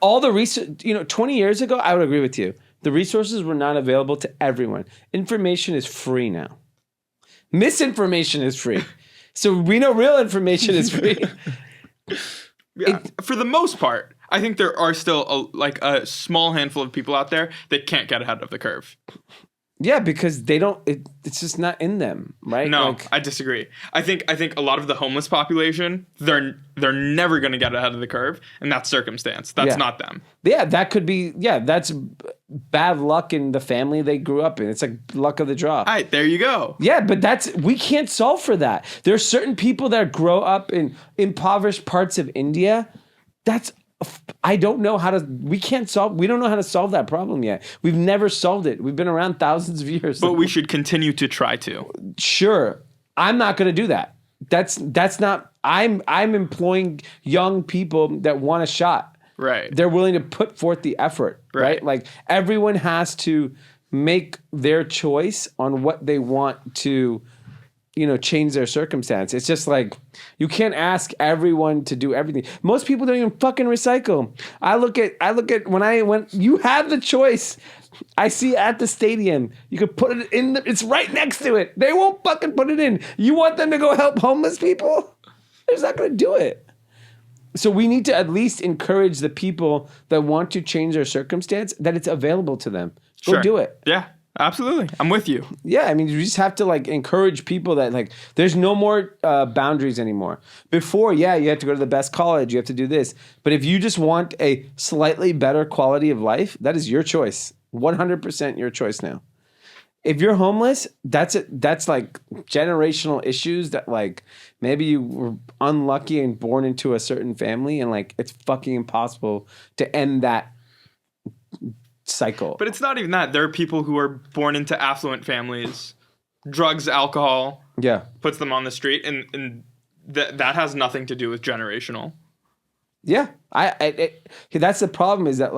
all the research, 20 years ago, I would agree with you. The resources were not available to everyone. Information is free now. Misinformation is free. So we know real information is free. Yeah, for the most part, I think there are still a small handful of people out there that can't get ahead of the curve. Yeah, because they don't. It's just not in them, right? No, Like, I disagree. I think a lot of the homeless population, they're never going to get ahead of the curve, and that's circumstance. That's Yeah. not them. yeah, that could be. Yeah, that's bad luck in the family they grew up in. It's like luck of the draw. All right, there you go. Yeah, but we can't solve for that. There are certain people that grow up in impoverished parts of India. I don't know how to. We don't know how to solve that problem yet. We've never solved it. We've been around thousands of years. But we should continue to try to. Sure, I'm not going to do that. That's not. I'm employing young people that want a shot. Right. They're willing to put forth the effort. Right. Right. Like everyone has to make their choice on what they want to, change their circumstance. It's just like you can't ask everyone to do everything. Most people don't even fucking recycle. I look at when you have the choice. I see at the stadium, you could put it in. It's right next to it. They won't fucking put it in. You want them to go help homeless people? They're just not going to do it. So we need to at least encourage the people that want to change their circumstance that it's available to them. Go Sure. do it. Yeah, absolutely. I'm with you. Yeah, I mean, you just have to encourage people that there's no more boundaries anymore. Before, you had to go to the best college, you have to do this. But if you just want a slightly better quality of life, that is your choice. 100% your choice now. If you're homeless, that's generational issues that maybe you were unlucky and born into a certain family and it's fucking impossible to end that cycle. But it's not even that. There are people who are born into affluent families. Drugs, alcohol puts them on the street, and that has nothing to do with generational. Yeah, that's the problem is that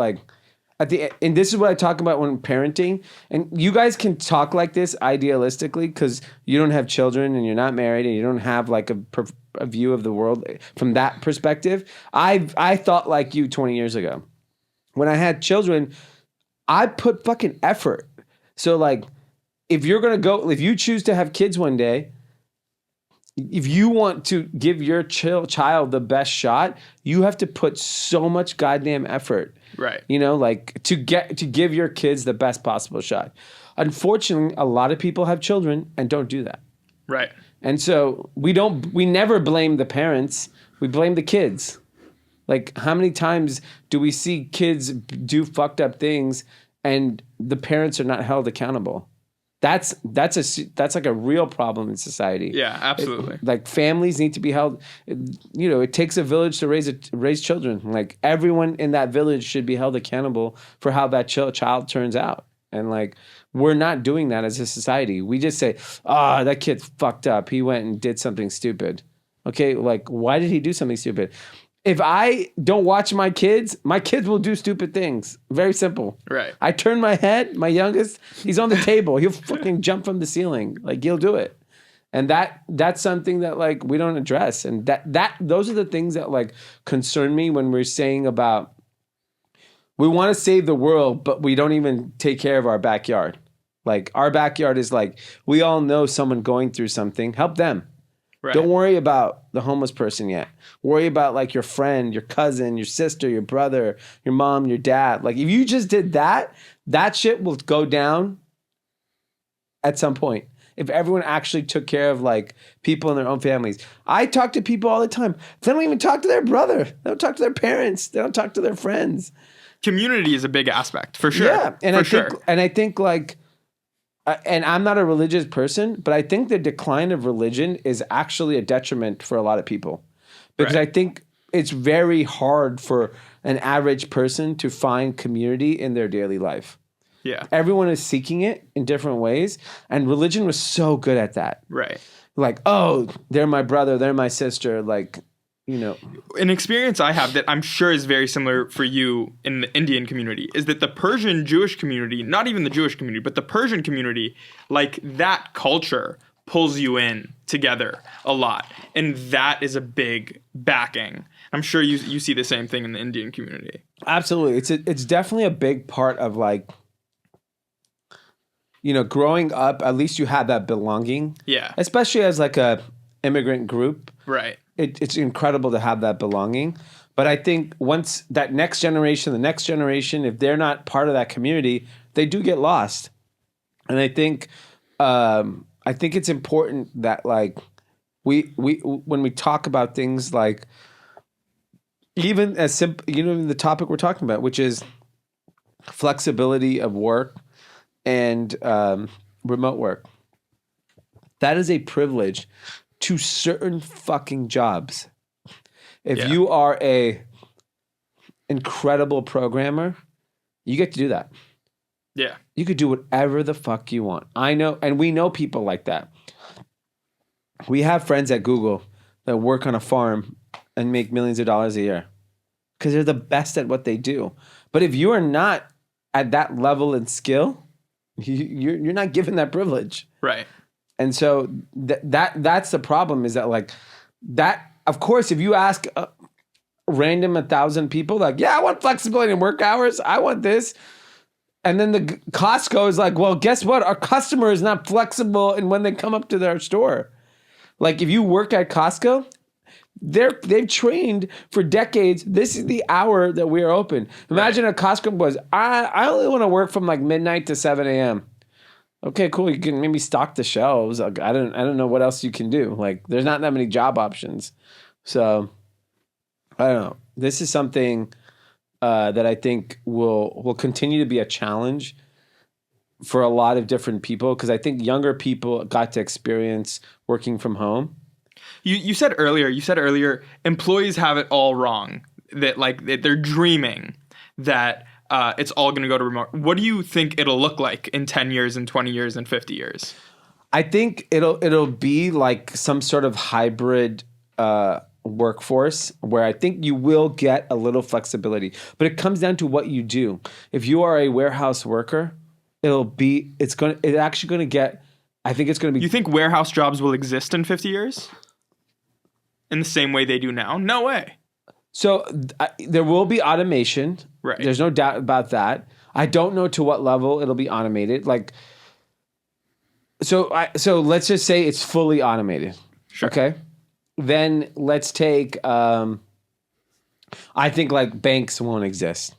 and this is what I talk about when parenting, and you guys can talk like this idealistically because you don't have children and you're not married and you don't have a view of the world from that perspective. I thought like you 20 years ago. When I had children, I put fucking effort. So if you choose to have kids one day, if you want to give your child the best shot, you have to put so much goddamn effort. Right. To give your kids the best possible shot. Unfortunately, a lot of people have children and don't do that. Right. And so we never blame the parents. We blame the kids. How many times do we see kids do fucked up things and the parents are not held accountable? That's a real problem in society. Yeah, absolutely. Families need to be held. It takes a village to raise children. Everyone in that village should be held accountable for how that child turns out. And we're not doing that as a society. We just say, that kid's fucked up. He went and did something stupid. Okay, why did he do something stupid? If I don't watch my kids will do stupid things. Very simple. Right. I turn my head, my youngest, he's on the table. He'll fucking jump from the ceiling. He'll do it. And that's something that we don't address. And those are the things that concern me when we're saying about we want to save the world, but we don't even take care of our backyard. Our backyard is we all know someone going through something. Help them. Right. Don't worry about the homeless person yet. Worry about your friend, your cousin, your sister, your brother, your mom, your dad. If you just did that shit will go down at some point. If everyone actually took care of people in their own families. I talk to people all the time. They don't even talk to their brother. They don't talk to their parents. They don't talk to their friends. Community is a big aspect, for sure. Yeah, and I think and I'm not a religious person, but I think the decline of religion is actually a detriment for a lot of people. Because I think it's very hard for an average person to find community in their daily life. Yeah. Everyone Everyone is seeking it in different ways. And religion was so good at that. Right. They're my brother, they're my sister. An experience I have that I'm sure is very similar for you in the Indian community is that the Persian Jewish community, not even the Jewish community, but the Persian community, that culture pulls you in together a lot. And that is a big backing. I'm sure you see the same thing in the Indian community. Absolutely. It's definitely a big part of growing up, at least you have that belonging. Yeah. Especially as a immigrant group. Right. It's incredible to have that belonging. But I think once that the next generation, if they're not part of that community, they do get lost. And I think it's important that like we when we talk about things like even as simple, the topic we're talking about, which is flexibility of work and remote work. That is a privilege to certain fucking jobs. If you are a incredible programmer, you get to do that. Yeah. You could do whatever the fuck you want. I know, and we know people like that. We have friends at Google that work on a farm and make millions of dollars a year because they're the best at what they do. But if you are not at that level and skill, you're not given that privilege. Right. And so that's the problem, is that like that. Of course, if you ask random 1,000 people, like, yeah, I want flexibility in work hours, I want this. And then the Costco is like, well, guess what? Our customer is not flexible in when they come up to their store. Like if you work at Costco, they've trained for decades. This is the hour that we are open. Imagine a Costco was, I only want to work from like midnight to 7 a.m. Okay, cool. You can maybe stock the shelves. I don't know what else you can do. Like there's not that many job options. So I don't know. This is something that I think will continue to be a challenge for a lot of different people, because I think younger people got to experience working from home. You said earlier, employees have it all wrong. That like they're dreaming that it's all going to go to remote. What do you think it'll look like in 10 years, and 20 years, and 50 years? I think it'll be like some sort of hybrid workforce where I think you will get a little flexibility, but it comes down to what you do. If you are a warehouse worker, it's actually going to get, I think it's going to be. You think warehouse jobs will exist in 50 years? In the same way they do now? No way. So there will be automation. Right. There's no doubt about that. I don't know to what level it'll be automated. Like, so let's just say it's fully automated. Sure. Okay. Then let's take, I think like banks won't exist.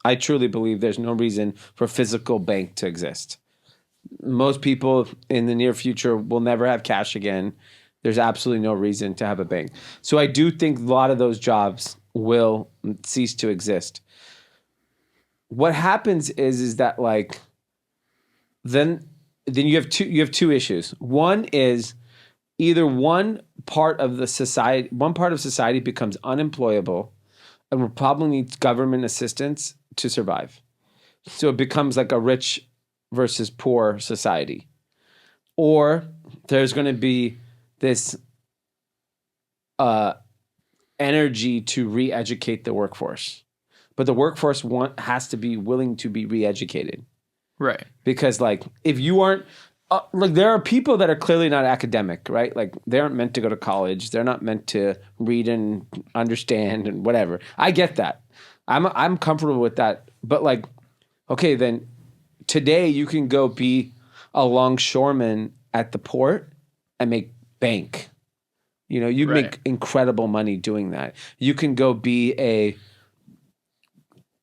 I truly believe there's no reason for physical bank to exist. Most people in the near future will never have cash again. There's absolutely no reason to have a bank. So I do think a lot of those jobs will cease to exist. What happens is that like, then you have two issues. One is either one part of society becomes unemployable and will probably need government assistance to survive. So it becomes like a rich versus poor society. Or there's going to be this energy to re-educate the workforce. But the workforce has to be willing to be re-educated. Right. Because like if you aren't, like there are people that are clearly not academic, right? Like they aren't meant to go to college. They're not meant to read and understand and whatever. I get that. I'm comfortable with that. But like, okay, then today you can go be a longshoreman at the port and make bank. You know, you make incredible money doing that. You can go be a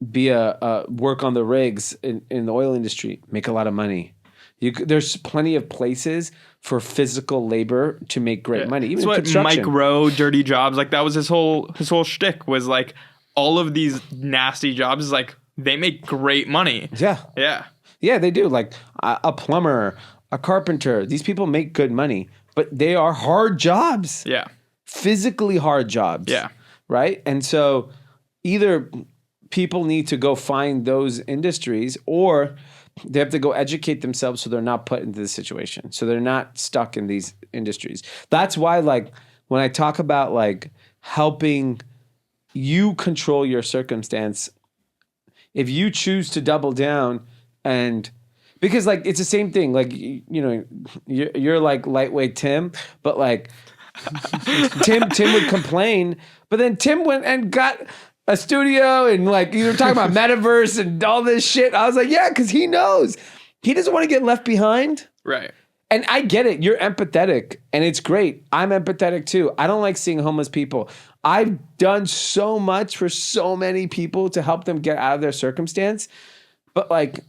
work on the rigs in the oil industry, make a lot of money. There's plenty of places for physical labor to make great money. Even that's what Mike Rowe, dirty jobs, like that was his whole shtick, was like all of these nasty jobs is like they make great money. Yeah, they do. Like a plumber, a carpenter. These people make good money, but they are hard jobs. Yeah, physically hard jobs. Yeah, right. And so either people need to go find those industries, or they have to go educate themselves so they're not put into this situation. So they're not stuck in these industries. That's why, like, when I talk about like helping you control your circumstance, if you choose to double down and because like it's the same thing, like, you know, you're like lightweight Tim, but like Tim would complain, but then Tim went and got a studio and like you were talking about metaverse and all this shit. I was like, yeah, because he knows he doesn't want to get left behind. Right. And I get it. You're empathetic and it's great. I'm empathetic too. I don't like seeing homeless people. I've done so much for so many people to help them get out of their circumstance. But like,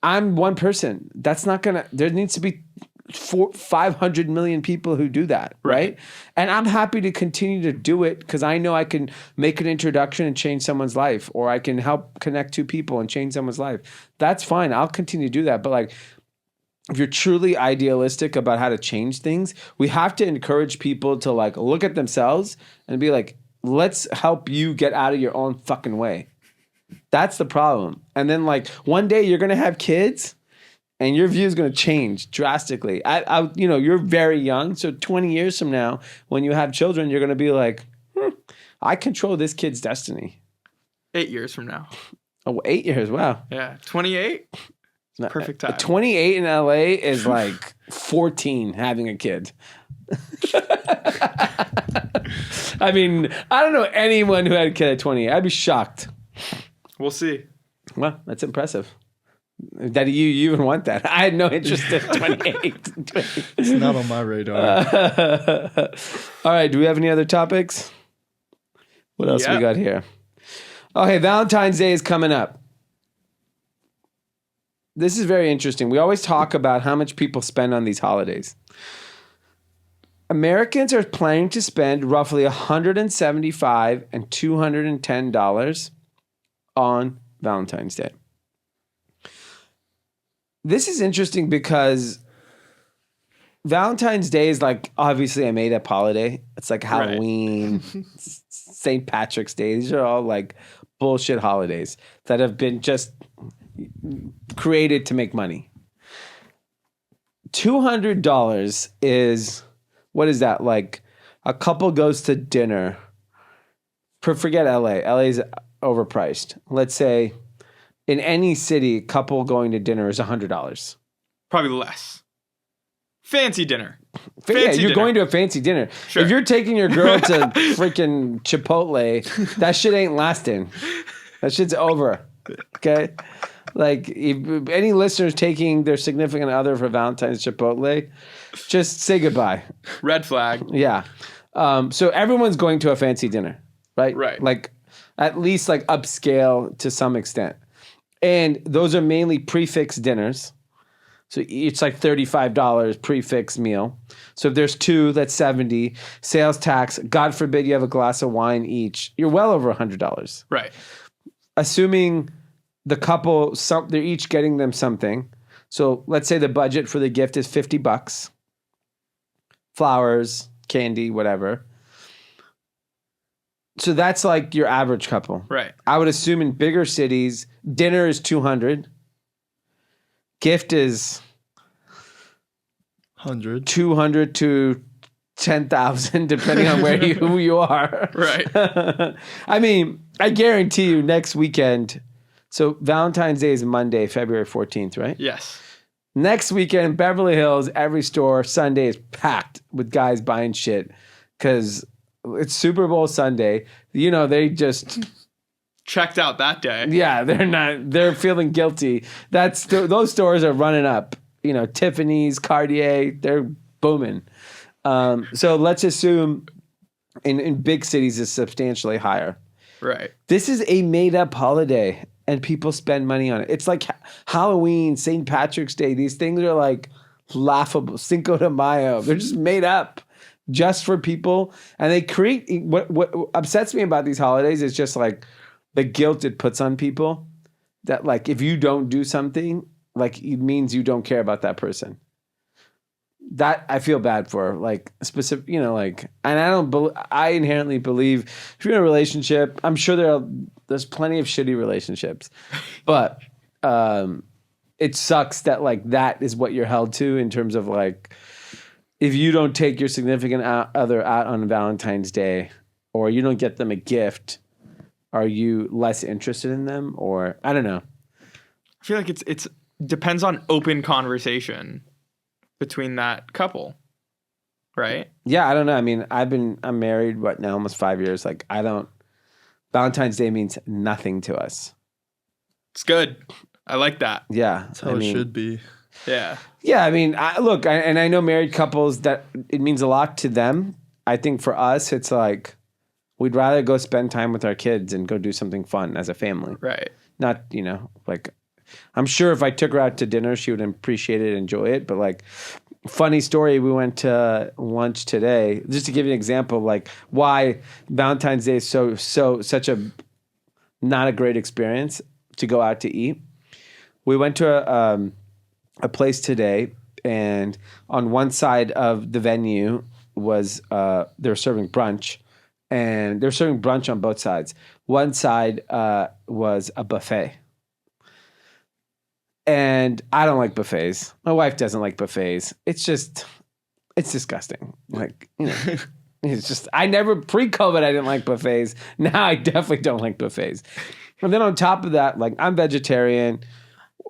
I'm one person. That's not gonna. There needs to be 500 million people who do that, right? And I'm happy to continue to do it because I know I can make an introduction and change someone's life, or I can help connect two people and change someone's life. That's fine. I'll continue to do that. But like, if you're truly idealistic about how to change things, we have to encourage people to like look at themselves and be like, let's help you get out of your own fucking way. That's the problem. And then like one day you're gonna have kids. And your view is going to change drastically. You're very young, so 20 years from now, when you have children, you're going to be like, I control this kid's destiny. 8 years from now. Oh, 8 years, wow. Yeah, 28. Perfect time. 28 in LA is like 14 having a kid. I mean, I don't know anyone who had a kid at 28. I'd be shocked. We'll see. Well, that's impressive. That you even want that. I had no interest in 28. It's not on my radar. All right. Do we have any other topics? What else we got here? Okay. Valentine's Day is coming up. This is very interesting. We always talk about how much people spend on these holidays. Americans are planning to spend roughly $175 and $210 on Valentine's Day. This is interesting because Valentine's Day is like obviously a made up holiday. It's like Halloween, St. Patrick's Day. These are all like bullshit holidays that have been just created to make money. $200 is, what is that? Like a couple goes to dinner. Forget LA. LA is overpriced. Let's say in any city, couple going to dinner is $100. Probably less. Fancy dinner. You're going to a fancy dinner. Sure. If you're taking your girl to freaking Chipotle, that shit ain't lasting. That shit's over. Okay? Like, if any listeners taking their significant other for Valentine's Chipotle, just say goodbye. Red flag. Yeah. So everyone's going to a fancy dinner, right? Right. Like, at least like upscale to some extent. And those are mainly prefix dinners. So it's like $35 prefix meal. So if there's two, that's $70. Sales tax, God forbid you have a glass of wine each, you're well over $100. Right. Assuming the couple, they're each getting them something. So let's say the budget for the gift is $50. Flowers, candy, whatever. So that's like your average couple. Right. I would assume in bigger cities, dinner is $200. Gift is 100. $200 to $10,000, depending on who you are. Right. I mean, I guarantee you next weekend. So Valentine's Day is Monday, February 14th, right? Yes. Next weekend, Beverly Hills, every store Sunday is packed with guys buying shit because it's Super Bowl Sunday. You know, they just checked out that day. Yeah, they're feeling guilty. Those stores are running up. You know, Tiffany's, Cartier, they're booming. So let's assume in big cities it's substantially higher. Right. This is a made up holiday and people spend money on it. It's like Halloween, St. Patrick's Day. These things are like laughable. Cinco de Mayo. They're just made up just for people. And they create, what upsets me about these holidays is just like the guilt it puts on people that like, if you don't do something, like it means you don't care about that person. That I feel bad for, like specific, you know, like, and I inherently believe if you're in a relationship, I'm sure there's plenty of shitty relationships, but it sucks that like that is what you're held to in terms of like, if you don't take your significant other out on Valentine's Day or you don't get them a gift, are you less interested in them? Or I don't know. I feel like it's depends on open conversation between that couple, right? Yeah, I don't know. I mean, I'm married, now almost 5 years. Like Valentine's Day means nothing to us. It's good. I like that. Yeah. That's how it should be. Yeah. Yeah, I mean, I know married couples that it means a lot to them. I think for us, it's like we'd rather go spend time with our kids and go do something fun as a family. Right. Not, you know, like I'm sure if I took her out to dinner, she would appreciate it, enjoy it. But like, funny story, we went to lunch today, just to give you an example of like why Valentine's Day is such a not a great experience to go out to eat. We went to a place today, and on one side of the venue was they were serving brunch, and they're serving brunch on both sides. One side was a buffet. And I don't like buffets. My wife doesn't like buffets. It's disgusting. Like, you know, it's just, I never, pre-COVID, I didn't like buffets. Now I definitely don't like buffets. And then on top of that, like, I'm vegetarian.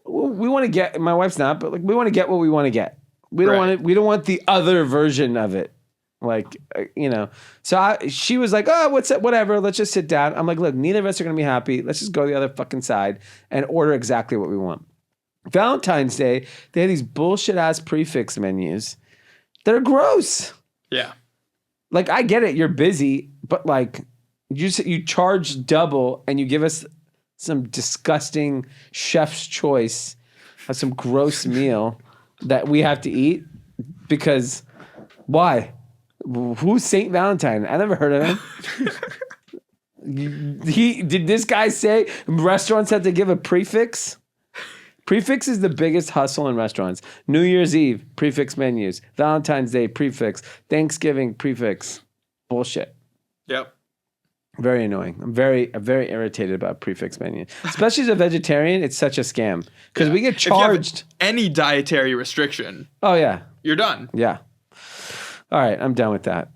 We want to get, my wife's not, but like, we want to get what we want to get. We don't want it, we don't want the other version of it. Like, you know, so she was like, oh, what's that? Whatever. Let's just sit down. I'm like, look, neither of us are going to be happy. Let's just go to the other fucking side and order exactly what we want. Valentine's Day, they had these bullshit ass prefix menus that are gross. Yeah. Like, I get it. You're busy, but like, you charge double and you give us some disgusting chef's choice of some gross meal that we have to eat because why? Who's Saint Valentine? I never heard of him. Did this guy say restaurants have to give a prefix? Prefix is the biggest hustle in restaurants. New Year's Eve, prefix menus. Valentine's Day, prefix. Thanksgiving, prefix. Bullshit. Yep. Very annoying. I'm very irritated about prefix menus. Especially as a vegetarian, it's such a scam. Because we get charged. If you have any dietary restriction, Oh, yeah. you're done. Yeah. All right, I'm done with that.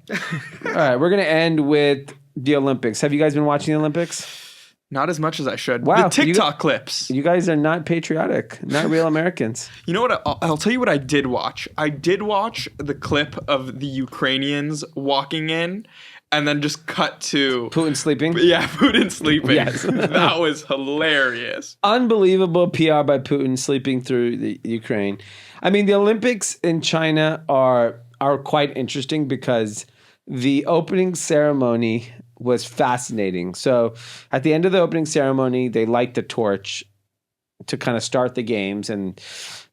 All right, we're going to end with the Olympics. Have you guys been watching the Olympics? Not as much as I should. Wow, The TikTok clips. You guys are not patriotic, not real Americans. You know what? I'll tell you what I did watch. I did watch the clip of the Ukrainians walking in and then just cut to Putin sleeping? Yeah, Putin sleeping. Yes. That was hilarious. Unbelievable PR by Putin sleeping through the Ukraine. I mean, the Olympics in China are quite interesting because the opening ceremony was fascinating. So at the end of the opening ceremony, they light the torch to kind of start the games. And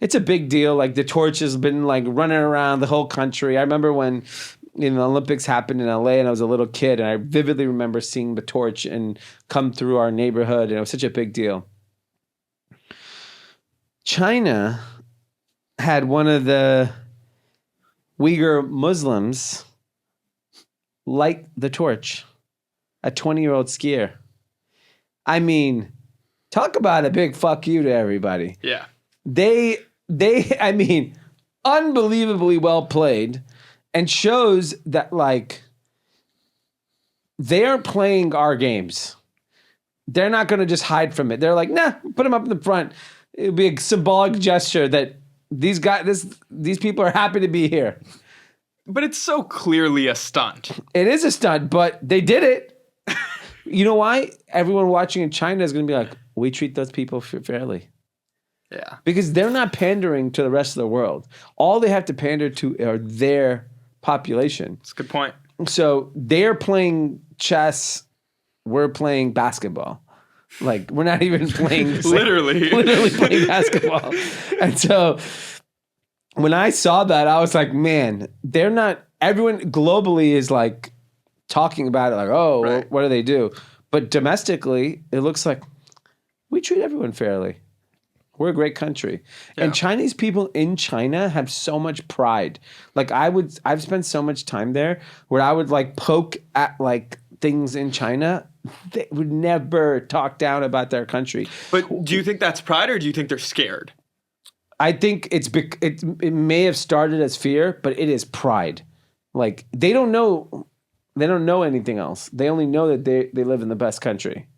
it's a big deal. Like the torch has been like running around the whole country. I remember when the Olympics happened in LA and I was a little kid and I vividly remember seeing the torch and come through our neighborhood. And it was such a big deal. China had one of the Uyghur Muslims light the torch. A 20-year-old skier. I mean, talk about a big fuck you to everybody. Yeah. They I mean, unbelievably well played and shows that like they aren't playing our games. They're not going to just hide from it. They're like, nah, put them up in the front. It would be a symbolic gesture that these people are happy to be here. But it's so clearly a stunt. It is a stunt, but they did it. You know why? Everyone watching in China is going to be like, we treat those people fairly. Yeah. Because they're not pandering to the rest of the world. All they have to pander to are their population. That's a good point. So they're playing chess. We're playing basketball. Like, we're not even playing. Literally playing basketball. And so when I saw that, I was like, man, they're not, everyone globally is like talking about it like, oh, right. What do they do? But domestically, it looks like we treat everyone fairly. We're a great country. Yeah. And Chinese people in China have so much pride. Like I've spent so much time there where I would like poke at like things in China. They would never talk down about their country. But do you think that's pride or do you think they're scared? I think it may have started as fear, but it is pride. Like they don't know anything else. They only know that they live in the best country.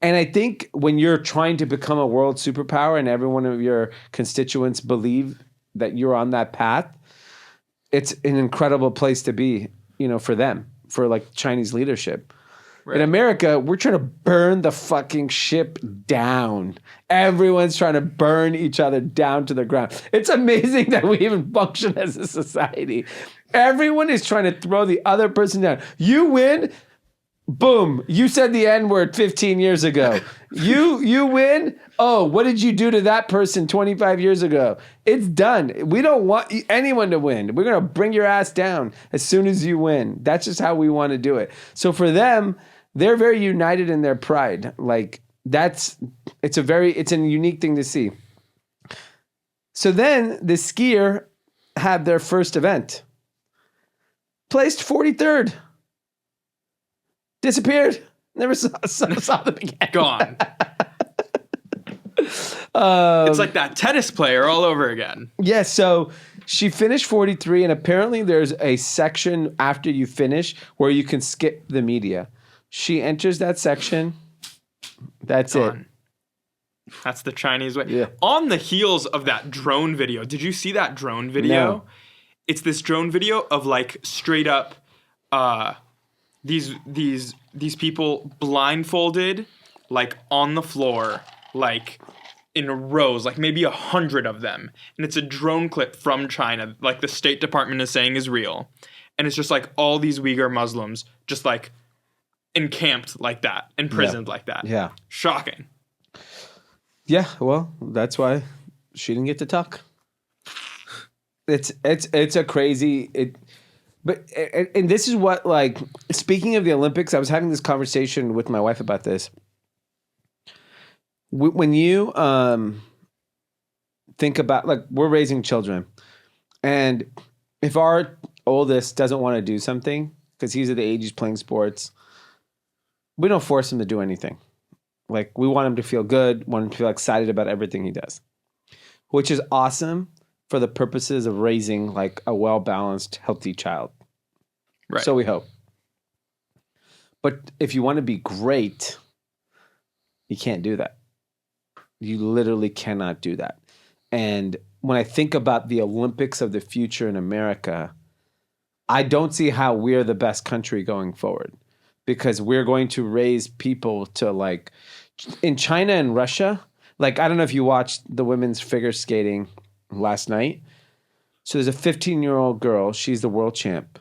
And I think when you're trying to become a world superpower and every one of your constituents believe that you're on that path, it's an incredible place to be, for them, for like Chinese leadership. Right. In America, we're trying to burn the fucking ship down. Everyone's trying to burn each other down to the ground. It's amazing that we even function as a society. Everyone is trying to throw the other person down. You win, Boom. You said the N-word 15 years ago. You win. Oh, what did you do to that person 25 years ago? It's done. We don't want anyone to win. We're going to bring your ass down as soon as you win. That's just how we want to do it. So for them, they're very united in their pride. Like it's a unique thing to see. So then the skier had their first event. Placed 43rd. Disappeared. Never saw them again. Gone. It's like that tennis player all over again. Yeah, so she finished 43, and apparently there's a section after you finish where you can skip the media. She enters that section. That's Gone. it. That's the Chinese way. Yeah. On the heels of that drone video, did you see that drone video? No. It's this drone video of like straight up these people blindfolded, like on the floor, like in rows, like maybe 100 of them. And it's a drone clip from China, like the State Department is saying is real. And it's just like all these Uyghur Muslims just like encamped like that, imprisoned like that. Yeah. Shocking. Yeah, well, that's why she didn't get to talk. It's a crazy and this is what, like, speaking of the Olympics, I was having this conversation with my wife about this. When you think about, like, we're raising children, and if our oldest doesn't want to do something because he's at the age he's playing sports, we don't force him to do anything. Like, we want him to feel good, want him to feel excited about everything he does, which is awesome for the purposes of raising, like, a well-balanced, healthy child. Right. So we hope. But if you want to be great, you can't do that. You literally cannot do that. And when I think about the Olympics of the future in America, I don't see how we're the best country going forward, because we're going to raise people to, like, in China and Russia, like, I don't know if you watched the women's figure skating last night. So there's a 15-year-old girl. She's the world champ.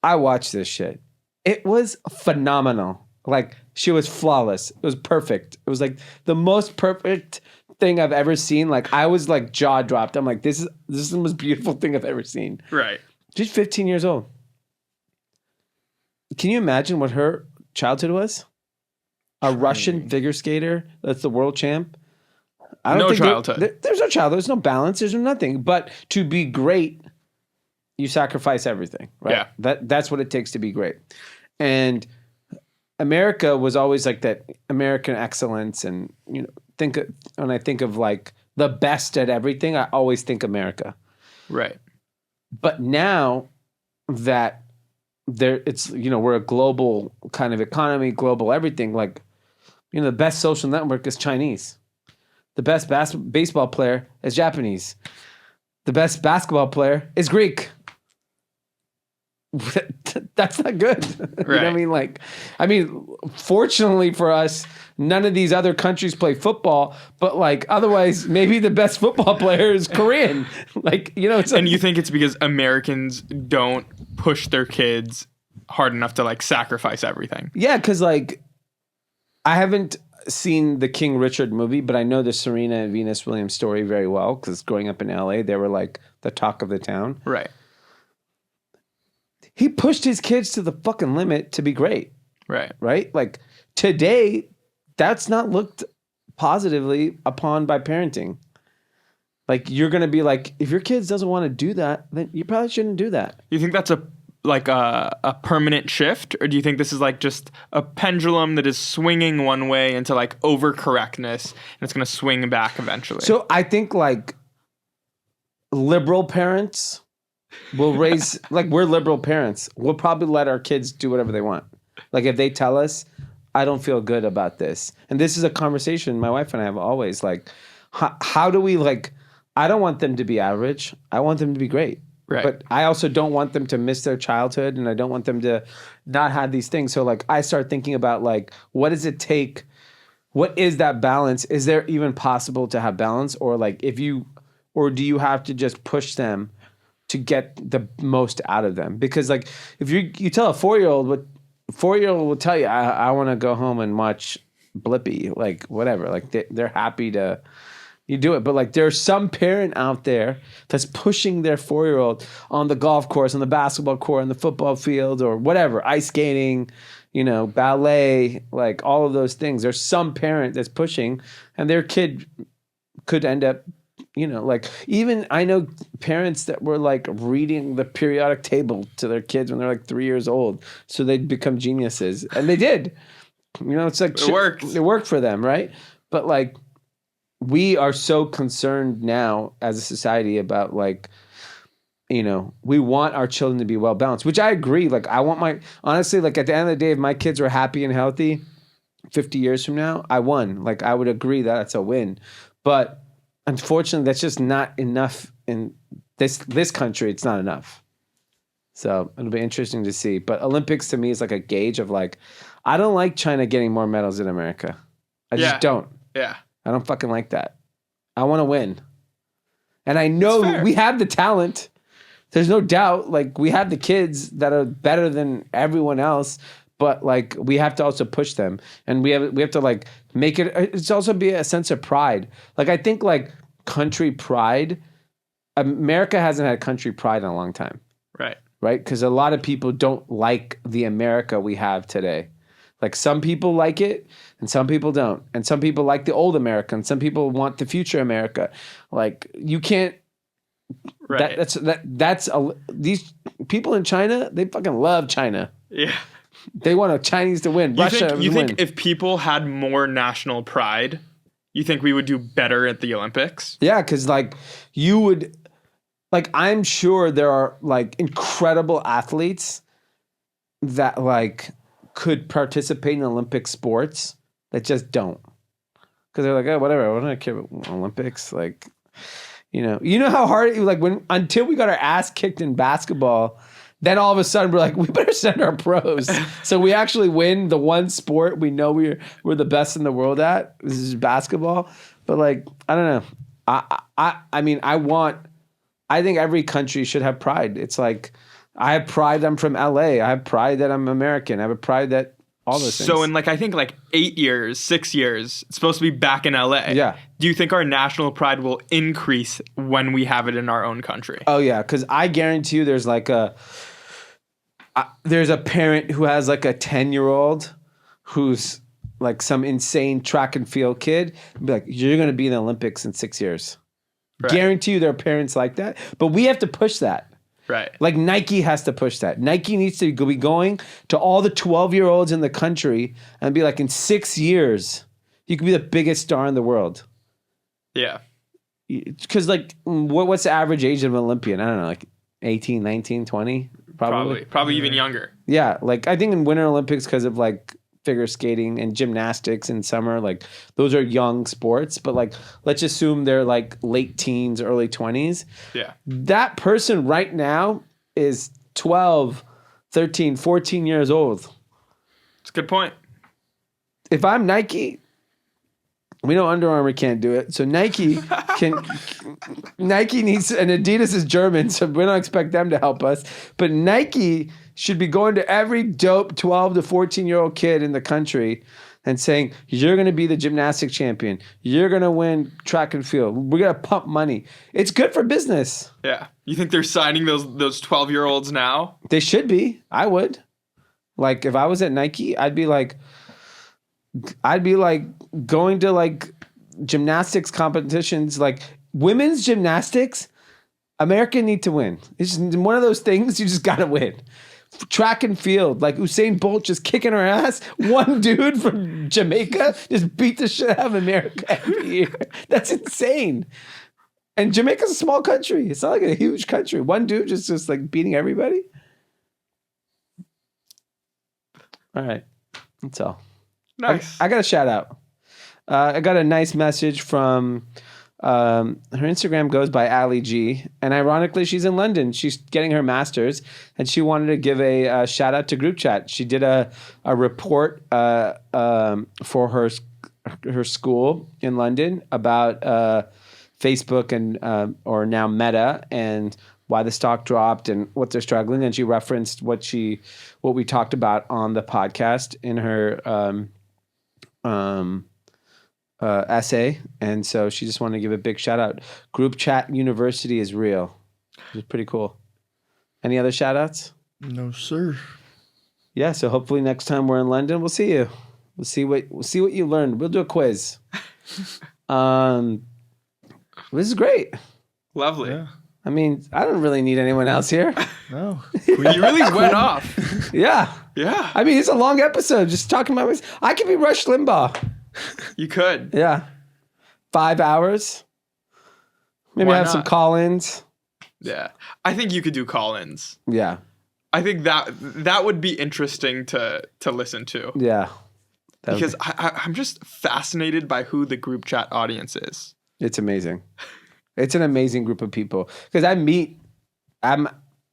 I watched this shit. It was phenomenal. Like, she was flawless. It was perfect. It was like the most perfect thing I've ever seen. Like, I was like jaw dropped. I'm like, this is the most beautiful thing I've ever seen. Right. She's 15 years old. Can you imagine what her childhood was? A Russian figure skater that's the world champ. I don't No think childhood. There's no childhood. There's no balance. There's no nothing. But to be great, you sacrifice everything, right? Yeah. That's what it takes to be great. And America was always like that American excellence. And, you know, when I think of like the best at everything, I always think America. Right. But now that it's, you know, we're a global kind of economy, global everything, like, you know, the best social network is Chinese. The best baseball player is Japanese. The best basketball player is Greek. That's not good. You know what I mean? Like, fortunately for us, none of these other countries play football, but like otherwise, maybe the best football player is Korean. Like, you know, it's and you think it's because Americans don't push their kids hard enough to like sacrifice everything? Yeah, because like I haven't seen the King Richard movie, but I know the Serena and Venus Williams story very well because growing up in LA, they were like the talk of the town. Right. He pushed his kids to the fucking limit to be great. Right. Right? Like today, that's not looked positively upon by parenting. Like you're going to be like, if your kids doesn't want to do that, then you probably shouldn't do that. You think that's a permanent shift, or do you think this is like just a pendulum that is swinging one way into like overcorrectness and it's going to swing back eventually? So I think like liberal parents will raise, like we're liberal parents. We'll probably let our kids do whatever they want. Like if they tell us, I don't feel good about this. And this is a conversation my wife and I have always like, how do we like, I don't want them to be average. I want them to be great. Right. But I also don't want them to miss their childhood, and I don't want them to not have these things. So like I start thinking about like, what does it take? What is that balance? Is there even possible to have balance? Or like or do you have to just push them to get the most out of them? Because like if you tell a 4-year-old 4-year-old will tell you, I want to go home and watch Blippi, like whatever. Like they're happy to you do it. But like there's some parent out there that's pushing their 4-year-old on the golf course, on the basketball court, on the football field, or whatever, ice skating, ballet, like all of those things. There's some parent that's pushing, and their kid could end up, like even I know parents that were like reading the periodic table to their kids when they're like 3 years old, so they'd become geniuses, and they did. It's like It worked. It worked for them, right? But like, we are so concerned now as a society about like, we want our children to be well balanced, which I agree. Like honestly, like at the end of the day, if my kids were happy and healthy 50 years from now, I won. Like I would agree that that's a win. But unfortunately, that's just not enough in this country. It's not enough. So it'll be interesting to see. But Olympics to me is like a gauge of like, I don't like China getting more medals than America. I just don't. Yeah. I don't fucking like that. I want to win. And I know we have the talent. There's no doubt. Like we have the kids that are better than everyone else, but like we have to also push them. And we have to like make it, it's also be a sense of pride. Like I think like country pride, America hasn't had country pride in a long time. Right. Right? Because a lot of people don't like the America we have today. Like some people like it and some people don't. And some people like the old America and some people want the future America. Like you can't, right. These people in China, they fucking love China. Yeah. They want a Chinese to win. You think if people had more national pride, you think we would do better at the Olympics? Yeah, because like you would, like I'm sure there are like incredible athletes that like could participate in Olympic sports that just don't, because they're like, oh, whatever, I don't care about Olympics. Like, you know how hard it, like until we got our ass kicked in basketball, then all of a sudden we're like, we better send our pros. So we actually win the one sport we know we're the best in the world at. This is basketball. But like, I don't know. I think every country should have pride. It's like, I have pride I'm from LA. I have pride that I'm American. I have a pride that all those things. So in like, I think like 6 years, it's supposed to be back in LA. Yeah. Do you think our national pride will increase when we have it in our own country? Oh yeah. Cause I guarantee you there's like there's a parent who has like a 10-year-old who's like some insane track and field kid. Be like, you're going to be in the Olympics in 6 years. Right. Guarantee you there are parents like that, but we have to push that. Right. Like Nike has to push that. Nike needs to be going to all the 12-year-olds in the country and be like, in 6 years, you could be the biggest star in the world. Yeah. Because like, what's the average age of an Olympian? I don't know, like 18, 19, 20? Probably even younger. Yeah. Like I think in Winter Olympics, because of like figure skating and gymnastics in summer, like those are young sports, but like let's assume they're like late teens, early 20s. Yeah. That person right now is 12, 13, 14 years old. It's a good point. If I'm Nike, we know Under Armour can't do it. So Nike needs, and Adidas is German, so we don't expect them to help us. But Nike should be going to every dope 12 to 14-year-old kid in the country and saying, you're going to be the gymnastics champion. You're going to win track and field. We're going to pump money. It's good for business. Yeah. You think they're signing those 12-year-olds now? They should be. I would. Like if I was at Nike, I'd be like going to like gymnastics competitions, like women's gymnastics. America need to win. It's just one of those things you just got to win. Track and field, like Usain Bolt just kicking her ass. One dude from Jamaica just beat the shit out of America every year. That's insane. And Jamaica's a small country. It's not like a huge country. One dude just like beating everybody. All right. That's all. Nice. I got a shout out. I got a nice message from her Instagram goes by Ali G, and ironically, she's in London. She's getting her master's, and she wanted to give a shout out to group chat. She did a report for her school in London about Facebook and or now Meta and why the stock dropped and what they're struggling. And she referenced what we talked about on the podcast in her essay. And so she just wanted to give a big shout out. Group chat university is real. It's pretty cool. Any other shout outs? No, sir. Yeah. So hopefully next time we're in London, we'll see you. We'll see what you learned. We'll do a quiz. This is great. Lovely. Yeah. I mean, I don't really need anyone else here. No. You really went off. Yeah. Yeah. I mean, it's a long episode just talking about this. I could be Rush Limbaugh. You could. Yeah. 5 hours. Maybe Why have some not? call-ins. Yeah. I think you could do call-ins. Yeah. I think that would be interesting to listen to. Yeah. That would Because be- I'm just fascinated by who the group chat audience is. It's amazing. It's an amazing group of people. Because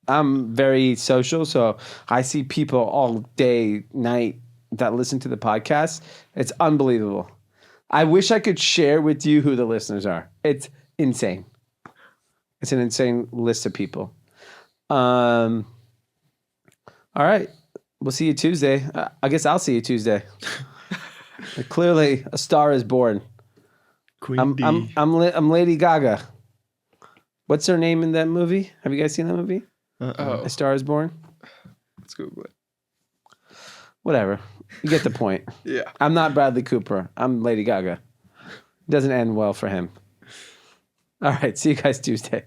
I'm very social, so I see people all day, night that listen to the podcast. It's unbelievable. I wish I could share with you who the listeners are. It's insane. It's an insane list of people. All right. We'll see you Tuesday. I guess I'll see you Tuesday. Clearly, a star is born. Queen D. I'm Lady Gaga. What's her name in that movie? Have you guys seen that movie? Oh, A Star is Born? let's Google it. Whatever. You get the point. Yeah. I'm not Bradley Cooper. I'm Lady Gaga. Doesn't end well for him. All right. See you guys Tuesday.